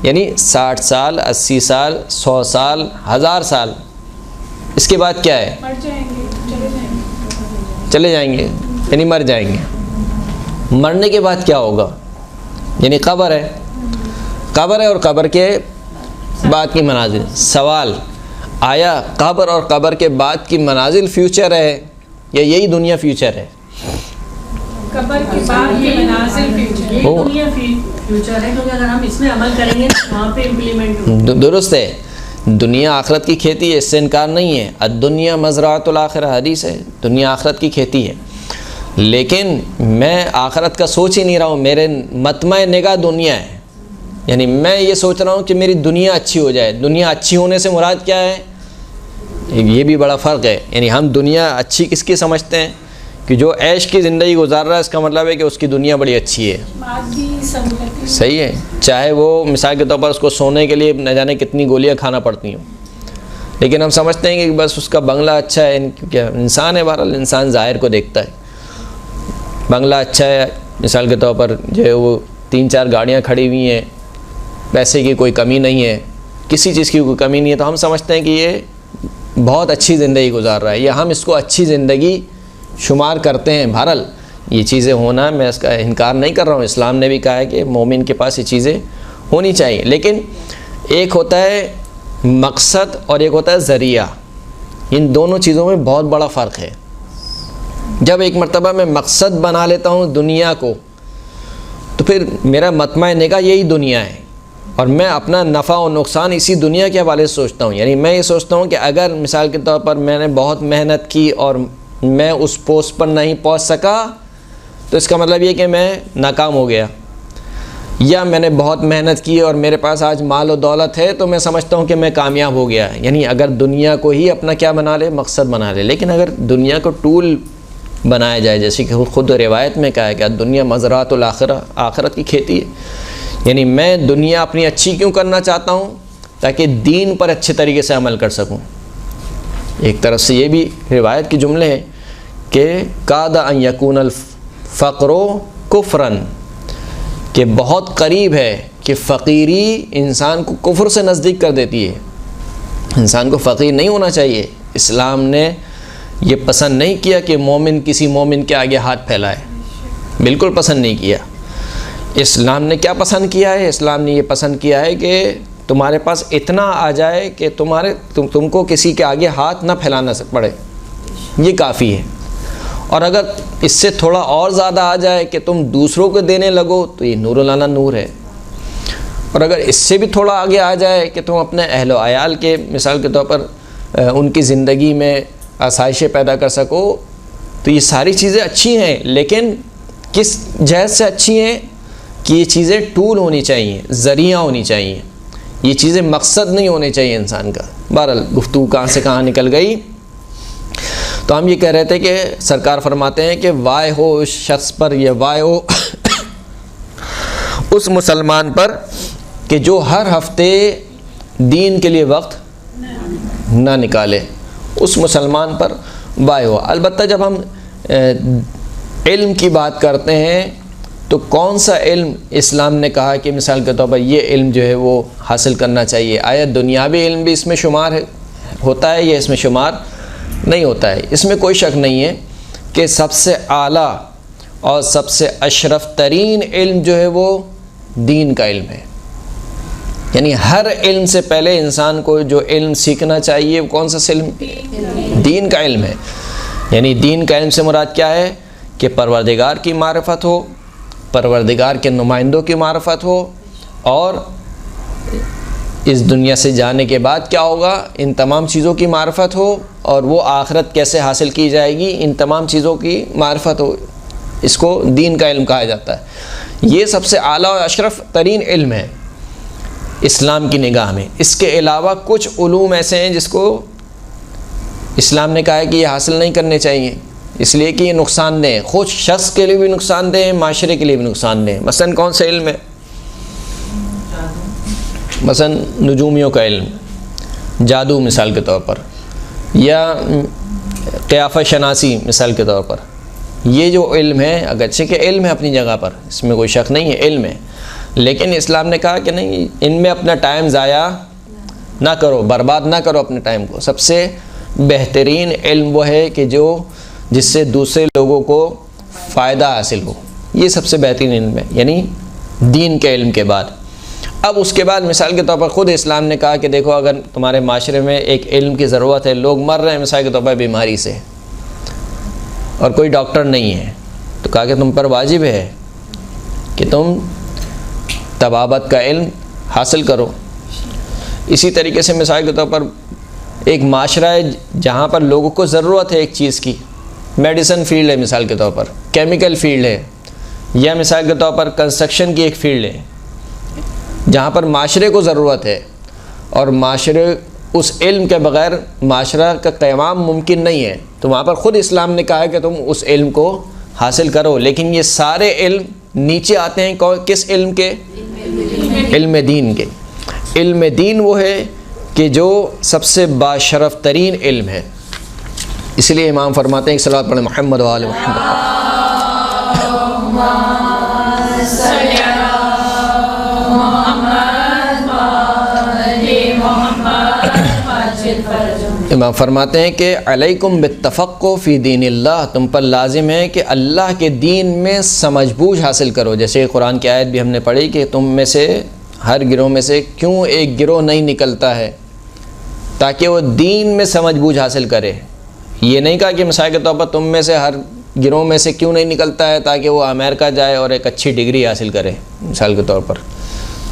یعنی 60 سال، 80 سال، 100 سال، 1000 سال، اس کے بعد کیا ہے؟ چلے جائیں گے، یعنی مر جائیں گے۔ مرنے کے بعد کیا ہوگا؟ یعنی قبر ہے۔ قبر ہے اور قبر کے بعد کی منازل. سوال: آیا قبر اور قبر کے بعد کی منازل فیوچر ہے یا یہی دنیا فیوچر ہے؟ قبر کے بعد کی منازل فیوچر ہے، یہ دنیا فیوچر ہے، کیونکہ اگر ہم اس میں عمل کریں گے تو وہاں پہ امپلیمنٹ ہوگا. درست ہے، دنیا آخرت کی کھیتی ہے، اس سے انکار نہیں ہے. الدنیا مزرعۃ الآخرہ حدیث ہے، دنیا آخرت کی کھیتی ہے. لیکن میں آخرت کا سوچ ہی نہیں رہا ہوں، میرے مطمع نگاہ دنیا ہے. یعنی میں یہ سوچ رہا ہوں کہ میری دنیا اچھی ہو جائے. دنیا اچھی ہونے سے مراد کیا ہے؟ یہ بھی بڑا فرق ہے. یعنی ہم دنیا اچھی کس کی سمجھتے ہیں کہ جو عیش کی زندگی گزار رہا ہے، اس کا مطلب ہے کہ اس کی دنیا بڑی اچھی ہے. صحیح ہے، چاہے وہ مثال کے طور پر اس کو سونے کے لیے نہ جانے کتنی گولیاں کھانا پڑتی ہوں، لیکن ہم سمجھتے ہیں کہ بس اس کا بنگلہ اچھا ہے. کیا انسان ہے، بہرحال انسان ظاہر کو دیکھتا ہے. بنگلہ اچھا ہے، مثال کے طور پر جو ہے وہ 3-4 گاڑیاں کھڑی ہوئی ہیں، پیسے کی کوئی کمی نہیں ہے، کسی چیز کی کوئی کمی نہیں ہے، تو ہم سمجھتے ہیں کہ یہ بہت اچھی زندگی گزار رہا ہے، یا ہم اس کو اچھی زندگی شمار کرتے ہیں. بہرحال یہ چیزیں ہونا، میں اس کا انکار نہیں کر رہا ہوں. اسلام نے بھی کہا ہے کہ مومن کے پاس یہ چیزیں ہونی چاہیے. لیکن ایک ہوتا ہے مقصد اور ایک ہوتا ہے ذریعہ. ان دونوں چیزوں میں بہت بڑا فرق ہے. جب ایک مرتبہ میں مقصد بنا لیتا ہوں دنیا کو، تو پھر میرا مطمع نگاہ یہی دنیا ہے، اور میں اپنا نفع و نقصان اسی دنیا کے حوالے سے سوچتا ہوں. یعنی میں یہ سوچتا ہوں کہ اگر مثال کے طور پر میں نے بہت محنت کی اور میں اس پوسٹ پر نہیں پہنچ سکا، تو اس کا مطلب یہ کہ میں ناکام ہو گیا. یا میں نے بہت محنت کی اور میرے پاس آج مال و دولت ہے، تو میں سمجھتا ہوں کہ میں کامیاب ہو گیا. یعنی اگر دنیا کو ہی اپنا کیا بنا لے، مقصد بنا لے. لیکن اگر دنیا کو ٹول بنایا جائے، جیسے کہ خود روایت میں کہا ہے کہ دنیا مزرعۃ الآخرہ، آخرت کی کھیتی ہے. یعنی میں دنیا اپنی اچھی کیوں کرنا چاہتا ہوں؟ تاکہ دین پر اچھے طریقے سے عمل کر سکوں. ایک طرف سے یہ بھی روایت کے جملے ہیں کہ کاد ان یکون الفقر کفرن، کہ بہت قریب ہے کہ فقیری انسان کو کفر سے نزدیک کر دیتی ہے. انسان کو فقیر نہیں ہونا چاہیے. اسلام نے یہ پسند نہیں کیا کہ مومن کسی مومن کے آگے ہاتھ پھیلائے، بالکل پسند نہیں کیا. اسلام نے کیا پسند کیا ہے؟ اسلام نے یہ پسند کیا ہے کہ تمہارے پاس اتنا آ جائے کہ تم کو کسی کے آگے ہاتھ نہ پھیلانا پڑے، یہ کافی ہے. اور اگر اس سے تھوڑا اور زیادہ آ جائے کہ تم دوسروں کو دینے لگو، تو یہ نور لانا نور ہے. اور اگر اس سے بھی تھوڑا آگے آ جائے کہ تم اپنے اہل و عیال کے مثال کے طور پر ان کی زندگی میں آسائشیں پیدا کر سکو، تو یہ ساری چیزیں اچھی ہیں. لیکن کس جہت سے اچھی ہیں کہ یہ چیزیں ٹول ہونی چاہیے، ذریعہ ہونی چاہیے. یہ چیزیں مقصد نہیں ہونے چاہیے انسان کا. بہرحال گفتگو کہاں سے کہاں نکل گئی. تو ہم یہ کہہ رہے تھے کہ سرکار فرماتے ہیں کہ وائے ہو اس شخص پر، یا وائے ہو اس مسلمان پر کہ جو ہر ہفتے دین کے لیے وقت نہ نکالے. اس مسلمان پر وائے ہو. البتہ جب ہم علم کی بات کرتے ہیں تو کون سا علم اسلام نے کہا کہ مثال کے طور پر یہ علم جو ہے وہ حاصل کرنا چاہیے؟ آیا دنیاوی علم بھی اس میں شمار ہوتا ہے یا اس میں شمار نہیں ہوتا ہے؟ اس میں کوئی شک نہیں ہے کہ سب سے اعلیٰ اور سب سے اشرف ترین علم جو ہے وہ دین کا علم ہے. یعنی ہر علم سے پہلے انسان کو جو علم سیکھنا چاہیے وہ کون سا علم؟ دین کا علم ہے. یعنی دین کا علم سے مراد کیا ہے کہ پروردگار کی معرفت ہو، پروردگار کے نمائندوں کی معرفت ہو، اور اس دنیا سے جانے کے بعد کیا ہوگا ان تمام چیزوں کی معرفت ہو، اور وہ آخرت کیسے حاصل کی جائے گی ان تمام چیزوں کی معرفت ہو. اس کو دین کا علم کہا جاتا ہے. یہ سب سے اعلیٰ اور اشرف ترین علم ہے اسلام کی نگاہ میں. اس کے علاوہ کچھ علوم ایسے ہیں جس کو اسلام نے کہا ہے کہ یہ حاصل نہیں کرنے چاہیے، اس لیے کہ یہ نقصان دہ ہیں. خود شخص کے لیے بھی نقصان دہ ہیں، معاشرے کے لیے بھی نقصان دہ ہیں. مثلا کون سے علم ہے؟ مثلا نجومیوں کا علم، جادو مثال کے طور پر، یا قیافہ شناسی مثال کے طور پر. یہ جو علم ہے اگرچہ کہ علم ہے اپنی جگہ پر، اس میں کوئی شک نہیں ہے، علم ہے، لیکن اسلام نے کہا کہ نہیں، ان میں اپنا ٹائم ضائع نہ کرو، برباد نہ کرو اپنے ٹائم کو. سب سے بہترین علم وہ ہے کہ جس سے دوسرے لوگوں کو فائدہ حاصل ہو. یہ سب سے بہترین علم ہے، یعنی دین کے علم کے بعد. اب اس کے بعد مثال کے طور پر خود اسلام نے کہا کہ دیکھو اگر تمہارے معاشرے میں ایک علم کی ضرورت ہے، لوگ مر رہے ہیں مثال کے طور پر بیماری سے اور کوئی ڈاکٹر نہیں ہے، تو کہا کہ تم پر واجب ہے کہ تم طبابت کا علم حاصل کرو۔ اسی طریقے سے مثال کے طور پر ایک معاشرہ ہے جہاں پر لوگوں کو ضرورت ہے ایک چیز کی، میڈیسن فیلڈ ہے مثال کے طور پر، کیمیکل فیلڈ ہے، یا مثال کے طور پر کنسٹرکشن کی ایک فیلڈ ہے جہاں پر معاشرے کو ضرورت ہے، اور معاشرے اس علم کے بغیر معاشرہ کا قیام ممکن نہیں ہے، تو وہاں پر خود اسلام نے کہا ہے کہ تم اس علم کو حاصل کرو۔ لیکن یہ سارے علم نیچے آتے ہیں کس علم کے؟ علم دین کے۔ علم دین وہ ہے کہ جو سب سے باشرف ترین علم ہے، اس لیے امام فرماتے ہیں کہ صلوات پڑھیں محمد وآل محمد۔ امام فرماتے ہیں کہ علیکم بالتفقہ فی دین اللہ، تم پر لازم ہے کہ اللہ کے دین میں سمجھ بوجھ حاصل کرو۔ جیسے قرآن کی آیت بھی ہم نے پڑھی کہ تم میں سے ہر گروہ میں سے کیوں ایک گروہ نہیں نکلتا ہے تاکہ وہ دین میں سمجھ بوجھ حاصل کرے۔ یہ نہیں کہا کہ مثال کے طور پر تم میں سے ہر گروہ میں سے کیوں نہیں نکلتا ہے تاکہ وہ امریکہ جائے اور ایک اچھی ڈگری حاصل کرے، مثال کے طور پر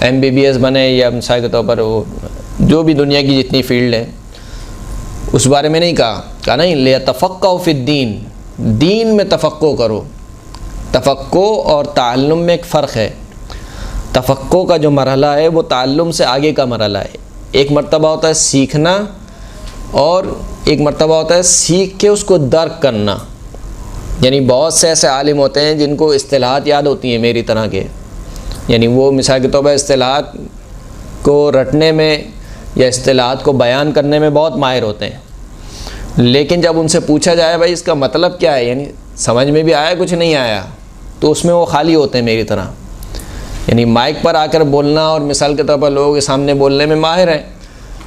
MBBS بنے، یا مثال کے طور پر وہ جو بھی دنیا کی جتنی فیلڈ ہے اس بارے میں نہیں کہا نہیں، لیتفقہوا فی الدین، دین میں تفقہ کرو۔ تفقہ اور تعلم میں ایک فرق ہے۔ تفقہ کا جو مرحلہ ہے وہ تعلم سے آگے کا مرحلہ ہے۔ ایک مرتبہ ہوتا ہے سیکھنا، اور ایک مرتبہ ہوتا ہے سیکھ کے اس کو درک کرنا۔ یعنی بہت سے ایسے عالم ہوتے ہیں جن کو اصطلاحات یاد ہوتی ہیں میری طرح کے، یعنی وہ مثال کے طور پر اصطلاحات کو رٹنے میں یا اصطلاحات کو بیان کرنے میں بہت ماہر ہوتے ہیں، لیکن جب ان سے پوچھا جائے بھائی اس کا مطلب کیا ہے، یعنی سمجھ میں بھی آیا کچھ نہیں آیا، تو اس میں وہ خالی ہوتے ہیں میری طرح۔ یعنی مائک پر آ کر بولنا اور مثال کے طور پر لوگوں کے سامنے بولنے میں ماہر ہیں،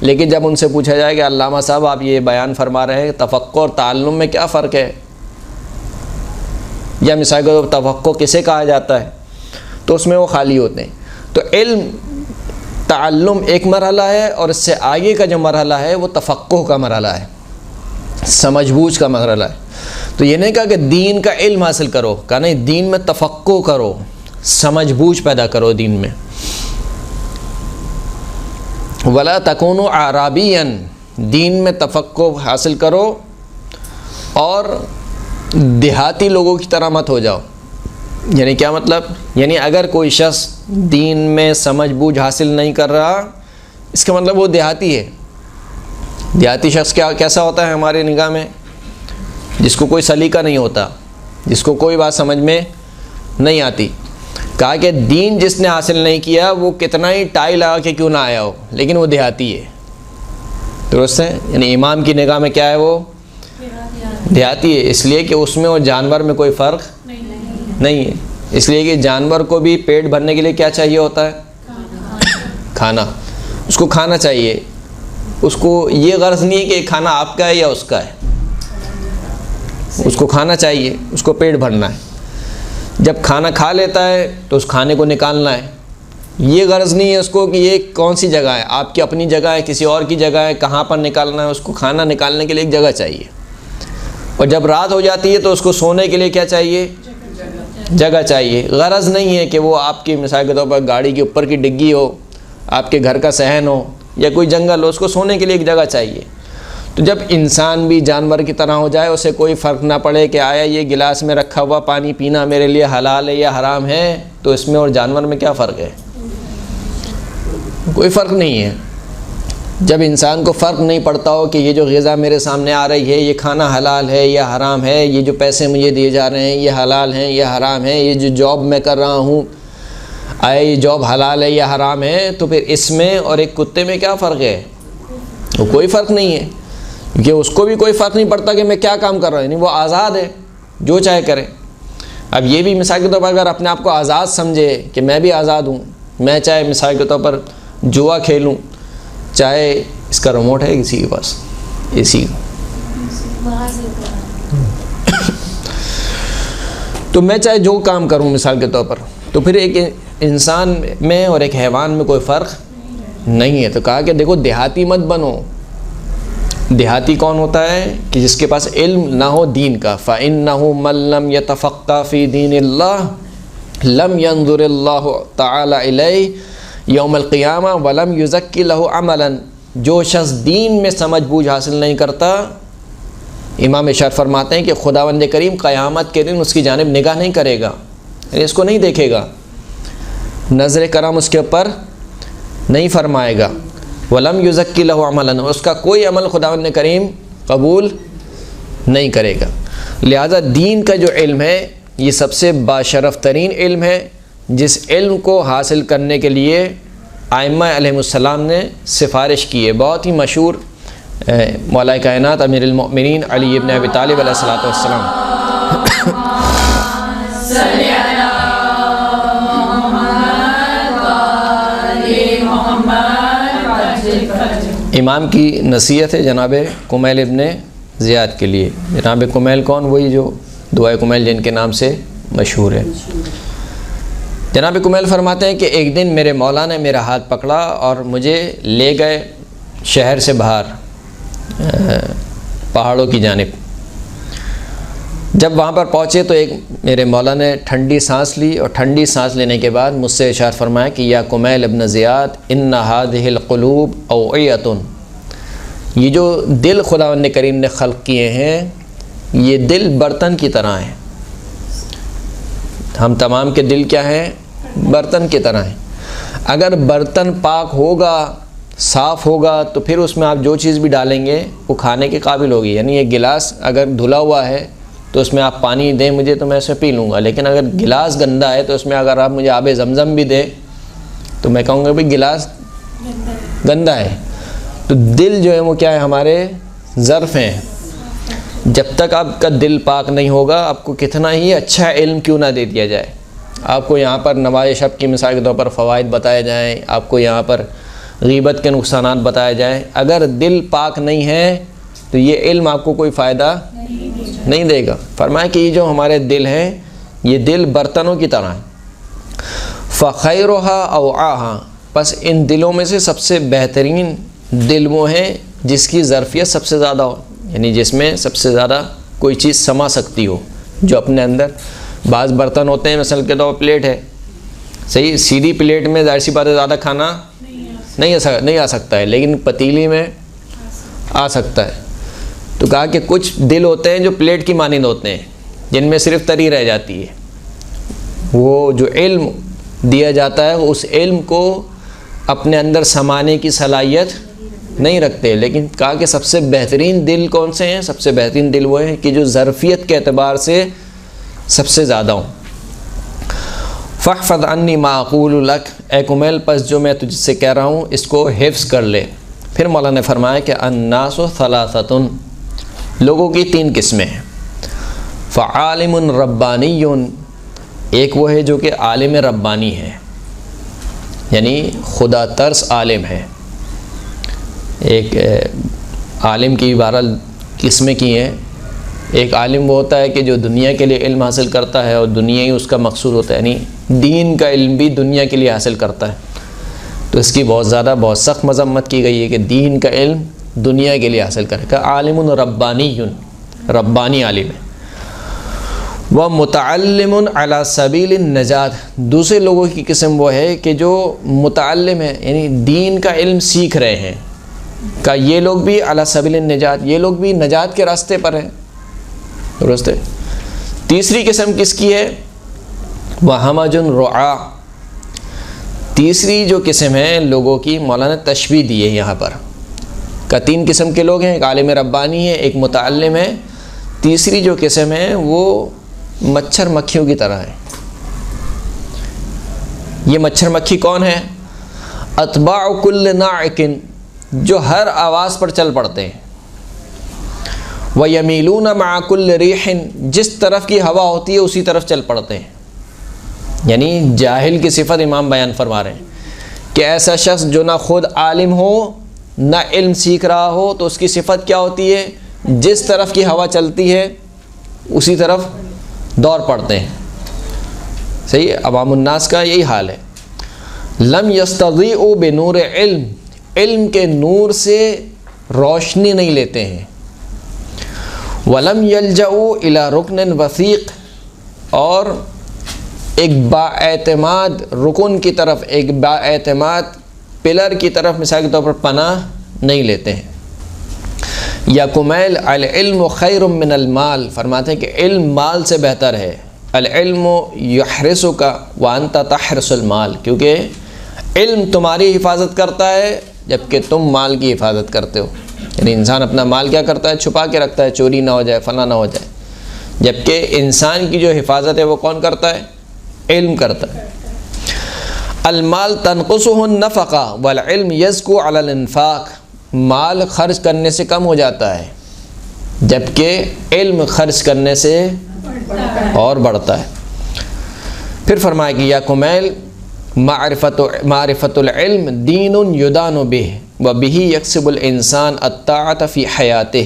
لیکن جب ان سے پوچھا جائے کہ علامہ صاحب آپ یہ بیان فرما رہے ہیں تفقہ اور تعلم میں کیا فرق ہے، یا مثال کے طور پر تفقہ کسے کہا جاتا ہے، تو اس میں وہ خالی ہوتے ہیں۔ تو علم تعلم ایک مرحلہ ہے، اور اس سے آگے کا جو مرحلہ ہے وہ تفقہ کا مرحلہ ہے، سمجھ بوجھ کا مرحلہ ہے۔ تو یہ نہیں کہا کہ دین کا علم حاصل کرو، کہا نہیں، دین میں تفقہ کرو، سمجھ بوجھ پیدا کرو دین میں۔ وَلَا تَكُونُوا عَرَبِيًّا، دین میں تفقہ حاصل کرو اور دیہاتی لوگوں کی طرح مت ہو جاؤ۔ یعنی کیا مطلب؟ یعنی اگر کوئی شخص دین میں سمجھ بوجھ حاصل نہیں کر رہا، اس کا مطلب وہ دیہاتی ہے۔ دیہاتی شخص کیسا ہوتا ہے ہماری نگاہ میں؟ جس کو کوئی سلیقہ نہیں ہوتا، جس کو کوئی بات سمجھ میں نہیں آتی۔ کہا کہ دین جس نے حاصل نہیں کیا وہ کتنا ہی ٹائی لگا کے کیوں نہ آیا ہو، لیکن وہ دیہاتی ہے۔ درست ہے؟ یعنی امام کی نگاہ میں کیا ہے؟ وہ دیہاتی ہے، اس لیے کہ اس میں اور جانور میں کوئی فرق نہیں ہے۔ اس لیے کہ جانور کو بھی پیٹ بھرنے کے لیے کیا چاہیے ہوتا ہے؟ کھانا۔ اس کو کھانا چاہیے، اس کو یہ غرض نہیں ہے کہ کھانا آپ کا ہے یا اس کا ہے، اس کو کھانا چاہیے، اس کو پیٹ بھرنا ہے۔ جب کھانا کھا لیتا ہے تو اس کھانے کو نکالنا ہے، یہ غرض نہیں ہے اس کو کہ یہ کون سی جگہ ہے، آپ کی اپنی جگہ ہے، کسی اور کی جگہ ہے، کہاں پر نکالنا ہے۔ اس کو کھانا نکالنے کے لیے ایک جگہ چاہیے، اور جب رات ہو جاتی ہے تو اس کو سونے کے لیے کیا چاہیے؟ جگہ چاہیے۔ غرض نہیں ہے کہ وہ آپ کی مثال کے طور پر گاڑی کے اوپر کی ڈگی ہو، آپ کے گھر کا صحن ہو، یا کوئی جنگل ہو، اس کو سونے کے لیے ایک جگہ چاہیے۔ تو جب انسان بھی جانور کی طرح ہو جائے، اسے کوئی فرق نہ پڑے کہ آیا یہ گلاس میں رکھا ہوا پانی پینا میرے لیے حلال ہے یا حرام ہے، تو اس میں اور جانور میں کیا فرق ہے؟ کوئی فرق نہیں ہے۔ جب انسان کو فرق نہیں پڑتا ہو کہ یہ جو غذا میرے سامنے آ رہی ہے یہ کھانا حلال ہے یا حرام ہے، یہ جو پیسے مجھے دیے جا رہے ہیں یہ حلال ہیں یا حرام ہے، یہ جو جاب میں کر رہا ہوں آیا یہ جاب حلال ہے یا حرام ہے، تو پھر اس میں اور ایک کتے میں کیا فرق ہے؟ وہ کوئی فرق نہیں ہے، کیونکہ اس کو بھی کوئی فرق نہیں پڑتا کہ میں کیا کام کر رہا ہوں، یعنی وہ آزاد ہے، جو چاہے کرے۔ اب یہ بھی مثال کے طور پر اگر اپنے آپ کو آزاد سمجھے کہ میں بھی آزاد ہوں، میں چاہے مثال کے طور پر جوا کھیلوں، چاہے اس کا ریموٹ ہے کسی کے پاس اسی، تو میں چاہے جو کام کروں مثال کے طور پر، تو پھر ایک انسان میں اور ایک حیوان میں کوئی فرق نہیں ہے. تو کہا کہ دیکھو دیہاتی مت بنو. دیہاتی کون ہوتا ہے؟ کہ جس کے پاس علم نہ ہو دین کا. فَإِنَّهُ مَن لَّمْ يَتَفَقَّهْ فِي دِينِ اللَّهِ لَمْ يَنظُرِ اللَّهُ تَعَالَى إِلَيْهِ يَوْمَ الْقِيَامَةِ وَلَمْ يُزَكِّ لَهُ عَمَلًا. جو شخص دین میں سمجھ بوجھ حاصل نہیں کرتا، امام ارشاد فرماتے ہیں کہ خداوند کریم قیامت کے دن اس کی جانب نگاہ نہیں کرے گا، یعنی اس کو نہیں دیکھے گا، نظر کرم اس کے اوپر نہیں فرمائے گا. وَلَمْ يُزَكِّ لَهُ عَمَلًا، اس کا کوئی عمل خداوند کریم قبول نہیں کرے گا. لہذا دین کا جو علم ہے یہ سب سے باشرف ترین علم ہے، جس علم کو حاصل کرنے کے لیے ائمہ علیہ السلام نے سفارش کی ہے. بہت ہی مشہور مولا کائنات امیر المؤمنین علی ابن ابی طالب علیہ الصلوۃ والسلام امام کی نصیحت ہے جناب کمیل ابن زیاد کے لیے. جناب کمیل کون؟ وہی جو دعائے کمیل جن کے نام سے مشہور ہے. جناب کمیل فرماتے ہیں کہ ایک دن میرے مولا نے میرا ہاتھ پکڑا اور مجھے لے گئے شہر سے باہر پہاڑوں کی جانب. جب وہاں پر پہنچے تو ایک میرے مولا نے ٹھنڈی سانس لی، اور ٹھنڈی سانس لینے کے بعد مجھ سے ارشاد فرمایا کہ یا کمیل ابن زیاد ان هذه القلوب اوعیۃ، یہ جو دل خداوند کریم نے خلق کیے ہیں یہ دل برتن کی طرح ہیں. ہم تمام کے دل کیا ہیں؟ برتن کی طرح ہیں. اگر برتن پاک ہوگا، صاف ہوگا، تو پھر اس میں آپ جو چیز بھی ڈالیں گے وہ کھانے کے قابل ہوگی. یعنی یہ گلاس اگر دھلا ہوا ہے تو اس میں آپ پانی دیں مجھے تو میں اسے پی لوں گا، لیکن اگر گلاس گندا ہے تو اس میں اگر آپ مجھے آب زمزم بھی دیں تو میں کہوں گا بھئی گلاس گندا ہے. تو دل جو ہے وہ کیا ہے؟ ہمارے ظرف ہیں. جب تک آپ کا دل پاک نہیں ہوگا، آپ کو کتنا ہی اچھا علم کیوں نہ دے دیا جائے، آپ کو یہاں پر نماز شب کی مثال کے طور پر فوائد بتائے جائیں، آپ کو یہاں پر غیبت کے نقصانات بتائے جائیں، اگر دل پاک نہیں ہے تو یہ علم آپ کو کوئی فائدہ نہیں دے گا. فرمایا کہ یہ جو ہمارے دل ہیں یہ دل برتنوں کی طرح ہیں. فَخَيْرُهَا أَوْعَاهَا، پس ان دلوں میں سے سب سے بہترین دل وہ ہیں جس کی ظرفیت سب سے زیادہ ہو، یعنی جس میں سب سے زیادہ کوئی چیز سما سکتی ہو، جو اپنے اندر. بعض برتن ہوتے ہیں مثلا کے طور پلیٹ ہے، صحیح، سیدھی پلیٹ میں ظاہر سی بات ہے زیادہ کھانا نہیں آ سکتا ہے، لیکن پتیلی میں آ سکتا ہے. تو کہا کہ کچھ دل ہوتے ہیں جو پلیٹ کی مانند ہوتے ہیں، جن میں صرف تری رہ جاتی ہے. وہ جو علم دیا جاتا ہے اس علم کو اپنے اندر سمانے کی صلاحیت نہیں رکھتے. لیکن کہا کہ سب سے بہترین دل کون سے ہیں؟ سب سے بہترین دل وہ ہیں کہ جو ظرفیت کے اعتبار سے سب سے زیادہ ہوں. فاحفظ عنی ما اقول لک، اے کمیل پس جو میں تجھ سے کہہ رہا ہوں اس کو حفظ کر لے. پھر مولا نے فرمایا کہ الناس ثلاثۃ، لوگوں کی تین قسمیں ہیں. فعالم ربانی، ایک وہ ہے جو کہ عالم ربانی ہے، یعنی خدا ترس عالم ہے. ایک عالم کی بہرحال قسمیں کی ہیں. ایک عالم وہ ہوتا ہے کہ جو دنیا کے لیے علم حاصل کرتا ہے اور دنیا ہی اس کا مقصود ہوتا ہے، یعنی دین کا علم بھی دنیا کے لیے حاصل کرتا ہے. تو اس کی بہت سخت مذمت کی گئی ہے کہ دین کا علم دنیا کے لیے حاصل کرے گا. عالم ربانی، ربانی عالم ہے. وہ متعلم علی سبیل النجات، دوسرے لوگوں کی قسم وہ ہے کہ جو متعلم ہے، یعنی دین کا علم سیکھ رہے ہیں. کہ یہ لوگ بھی علی سبیل النجات، یہ لوگ بھی نجات کے راستے پر ہیں. درست ہے. تیسری قسم کس کی ہے؟ وہ ہمج رعا، تیسری جو قسم ہے لوگوں کی مولانا تشبیہ دی ہے یہاں پر. کا تین قسم کے لوگ ہیں، ایک عالم ربانی ہے، ایک متعلم ہے، تیسری جو قسم ہے وہ مچھر مکھیوں کی طرح ہے. یہ مچھر مکھی کون ہے؟ اتباع کل ناعق، جو ہر آواز پر چل پڑتے ہیں. وَيَمِيلُونَ مَعَ كُلِّ رِيحٍ، جس طرف کی ہوا ہوتی ہے اسی طرف چل پڑتے ہیں. یعنی جاہل کی صفت امام بیان فرما رہے ہیں کہ ایسا شخص جو نہ خود عالم ہو نہ علم سیکھ رہا ہو تو اس کی صفت کیا ہوتی ہے؟ جس طرف کی ہوا چلتی ہے اسی طرف دوڑ پڑتے ہیں. صحیح ہے، عوام الناس کا یہی حال ہے. لم یستضیئوا بنور علم، علم کے نور سے روشنی نہیں لیتے ہیں. ولم یلجؤوا الی رکن وثیق، اور ایک بااعتماد رکن کی طرف، ایک بااعتماد پلر کی طرف مثال کے طور پر پناہ نہیں لیتے ہیں. یا کمیل العلم خیر من المال، فرماتے ہیں کہ علم مال سے بہتر ہے. العلم یحرسک وانت تحرس المال، کیونکہ علم تمہاری حفاظت کرتا ہے جبکہ تم مال کی حفاظت کرتے ہو. یعنی انسان اپنا مال کیا کرتا ہے؟ چھپا کے رکھتا ہے، چوری نہ ہو جائے، فنا نہ ہو جائے. جبکہ انسان کی جو حفاظت ہے وہ کون کرتا ہے؟ علم کرتا ہے. المال تنقصه النفقہ والعلم یزکو علی الانفاق، مال خرچ کرنے سے کم ہو جاتا ہے جبکہ علم خرچ کرنے سے اور بڑھتا ہے. پھر فرمایا کہ یا کمیل معرفت العلم دین یدان بہ وبہ یکسب الانسان الطاعۃ فی حیاتہ.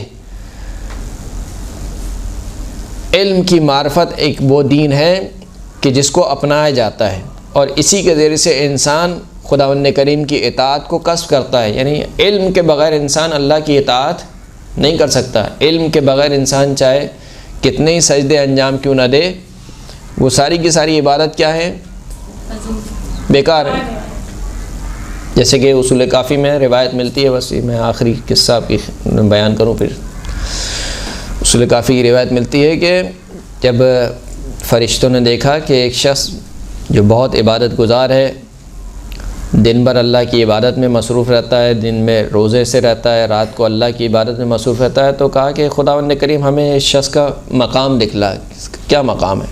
علم کی معرفت ایک وہ دین ہے کہ جس کو اپنایا جاتا ہے اور اسی کے ذریعے سے انسان خداوند کریم کی اطاعت کو کسب کرتا ہے. یعنی علم کے بغیر انسان اللہ کی اطاعت نہیں کر سکتا. علم کے بغیر انسان چاہے کتنے ہی سجدے انجام کیوں نہ دے، وہ ساری کی ساری عبادت کیا ہے؟ بیکار ہے. جیسے کہ اصول کافی میں روایت ملتی ہے، بس میں آخری قصہ آپ کی بیان کروں. پھر اصول کافی کی روایت ملتی ہے کہ جب فرشتوں نے دیکھا کہ ایک شخص جو بہت عبادت گزار ہے، دن بھر اللہ کی عبادت میں مصروف رہتا ہے، دن میں روزے سے رہتا ہے، رات کو اللہ کی عبادت میں مصروف رہتا ہے، تو کہا کہ خداوند کریم ہمیں اس شخص کا مقام دکھلا، کیا مقام ہے؟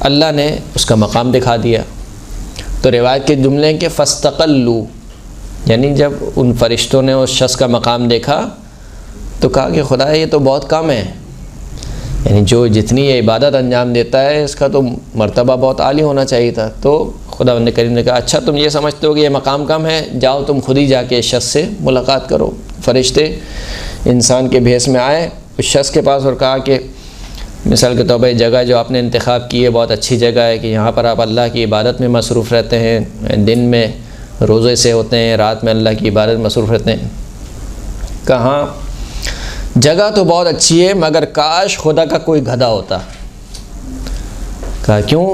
اللہ نے اس کا مقام دکھا دیا. تو روایت کے جملے ہیں کہ فاستقلوا، یعنی جب ان فرشتوں نے اس شخص کا مقام دیکھا تو کہا کہ خدا یہ تو بہت کم ہے، یعنی جو جتنی یہ عبادت انجام دیتا ہے اس کا تو مرتبہ بہت عالی ہونا چاہیے تھا. تو خداوند کریم نے کہا اچھا تم یہ سمجھتے ہو کہ یہ مقام کم ہے، جاؤ تم خود ہی جا کے اس شخص سے ملاقات کرو. فرشتے انسان کے بھیس میں آئے اس شخص کے پاس اور کہا کہ مثال کے طور پر جگہ جو آپ نے انتخاب کی ہے بہت اچھی جگہ ہے کہ یہاں پر آپ اللہ کی عبادت میں مصروف رہتے ہیں، دن میں روزے سے ہوتے ہیں، رات میں اللہ کی عبادت میں مصروف رہتے ہیں. کہاں جگہ تو بہت اچھی ہے مگر کاش خدا کا کوئی گدھا ہوتا. کہا کیوں؟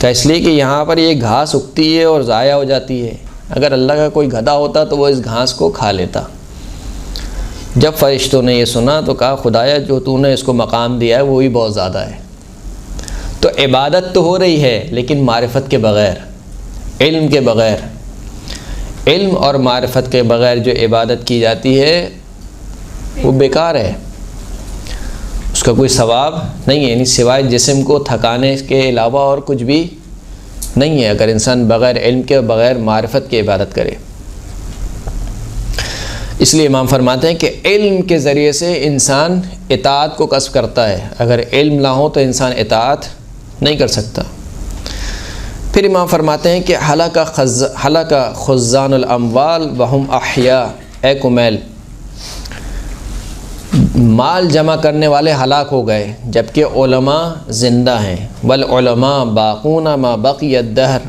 کہ اس لیے کہ یہاں پر یہ گھاس اگتی ہے اور ضائع ہو جاتی ہے، اگر اللہ کا کوئی گدھا ہوتا تو وہ اس گھاس کو کھا لیتا. جب فرشتوں نے یہ سنا تو کہا خدایا جو تو نے اس کو مقام دیا ہے وہی بہت زیادہ ہے. تو عبادت تو ہو رہی ہے لیکن معرفت کے بغیر، علم کے بغیر، علم اور معرفت کے بغیر جو عبادت کی جاتی ہے وہ بیکار ہے، اس کا کوئی ثواب نہیں ہے، یعنی سوائے جسم کو تھکانے کے علاوہ اور کچھ بھی نہیں ہے اگر انسان بغیر علم کے بغیر معرفت کی عبادت کرے. اس لیے امام فرماتے ہیں کہ علم کے ذریعے سے انسان اطاعت کو کسب کرتا ہے، اگر علم نہ ہو تو انسان اطاعت نہیں کر سکتا. پھر امام فرماتے ہیں کہ ہلاک خزان الاموال وہم احیاء، اے کمیل مال جمع کرنے والے ہلاک ہو گئے جبکہ علماء زندہ ہیں. والعلماء باقون ما بقی الدہر،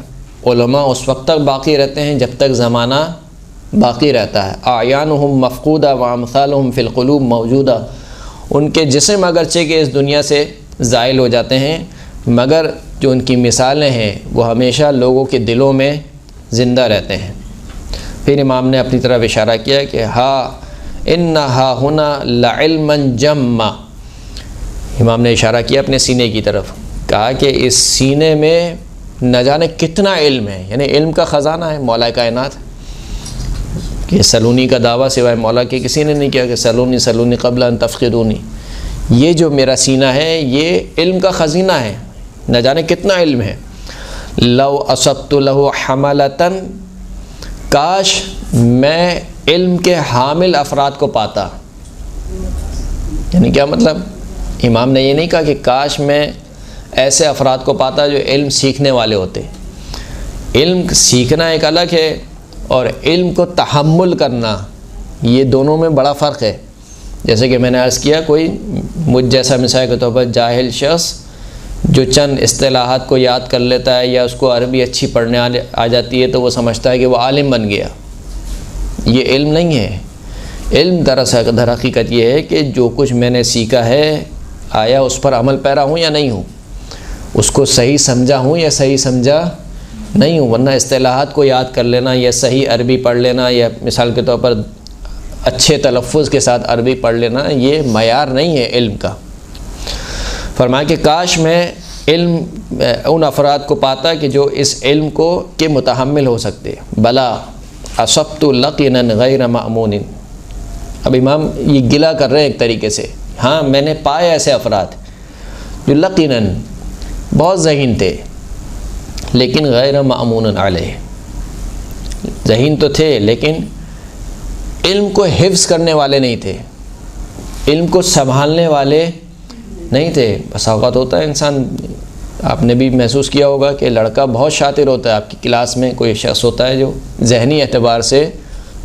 علماء اس وقت تک باقی رہتے ہیں جب تک زمانہ باقی رہتا ہے. اعیانہم مفقودہ وامثالہم فی القلوب موجودہ، ان کے جسم اگرچہ کہ اس دنیا سے زائل ہو جاتے ہیں مگر جو ان کی مثالیں ہیں وہ ہمیشہ لوگوں کے دلوں میں زندہ رہتے ہیں. پھر امام نے اپنی طرف اشارہ کیا کہ انہا ہنا لعلما جما، امام نے اشارہ کیا اپنے سینے کی طرف، کہا کہ اس سینے میں نہ جانے کتنا علم ہے، یعنی علم کا خزانہ ہے مولا کائنات. کہ سلونی کا دعویٰ سوائے مولا کے کسی نے نہیں کیا کہ سلونی سلونی قبل ان تفقدونی. یہ جو میرا سینہ ہے یہ علم کا خزینہ ہے، نہ جانے کتنا علم ہے. لو اصبت له حملتن، کاش میں علم کے حامل افراد کو پاتا. یعنی کیا مطلب؟ امام نے یہ نہیں کہا کہ کاش میں ایسے افراد کو پاتا جو علم سیکھنے والے ہوتے. علم سیکھنا ایک الگ ہے اور علم کو تحمل کرنا، یہ دونوں میں بڑا فرق ہے. جیسے کہ میں نے عرض کیا کوئی مجھ جیسا مثال کے طور پر جاہل شخص جو چند اصطلاحات کو یاد کر لیتا ہے یا اس کو عربی اچھی پڑھنے آ جاتی ہے تو وہ سمجھتا ہے کہ وہ عالم بن گیا. یہ علم نہیں ہے. علم در حقیقت یہ ہے کہ جو کچھ میں نے سیکھا ہے آیا اس پر عمل پیرا ہوں یا نہیں ہوں, اس کو صحیح سمجھا ہوں یا صحیح سمجھا نہیں ہوں. ورنہ اصطلاحات کو یاد کر لینا یا صحیح عربی پڑھ لینا یا مثال کے طور پر اچھے تلفظ کے ساتھ عربی پڑھ لینا یہ معیار نہیں ہے علم کا. فرمایا کہ کاش میں علم ان افراد کو پاتا کہ جو اس علم کو کے متحمل ہو سکتے. بلا اصبت لقینا غیر مأمون. اب امام یہ گلہ کر رہے ہیں ایک طریقے سے, ہاں میں نے پائے ایسے افراد جو یقیناً بہت ذہین تھے لیکن غیر مأمون علیہ. ذہین تو تھے لیکن علم کو حفظ کرنے والے نہیں تھے, علم کو سنبھالنے والے نہیں تھے. بس اوقات ہوتا ہے انسان, آپ نے بھی محسوس کیا ہوگا کہ لڑکا بہت شاطر ہوتا ہے, آپ کی کلاس میں کوئی شخص ہوتا ہے جو ذہنی اعتبار سے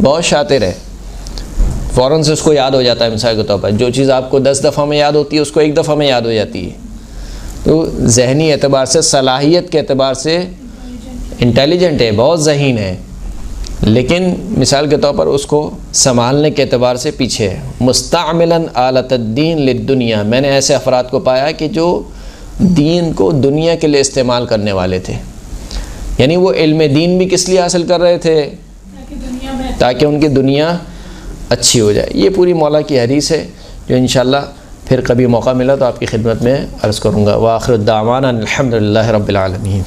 بہت شاطر ہے, فوراً سے اس کو یاد ہو جاتا ہے. مثال کے طور پر جو چیز آپ کو 10 دفعہ میں یاد ہوتی ہے اس کو 1 دفعہ میں یاد ہو جاتی ہے. تو ذہنی اعتبار سے, صلاحیت کے اعتبار سے انٹیلیجنٹ ہے, بہت ذہین ہے, لیکن مثال کے طور پر اس کو سنبھالنے کے اعتبار سے پیچھے ہے. مستعملا آلۃ الدین للدنیا. میں نے ایسے افراد کو پایا کہ جو دین کو دنیا کے لیے استعمال کرنے والے تھے. یعنی وہ علم دین بھی کس لیے حاصل کر رہے تھے؟ تاکہ ان کی دنیا اچھی ہو جائے. یہ پوری مولا کی حدیث ہے جو انشاءاللہ پھر کبھی موقع ملا تو آپ کی خدمت میں عرض کروں گا. وآخر الدعوانا الحمدللہ رب العالمین.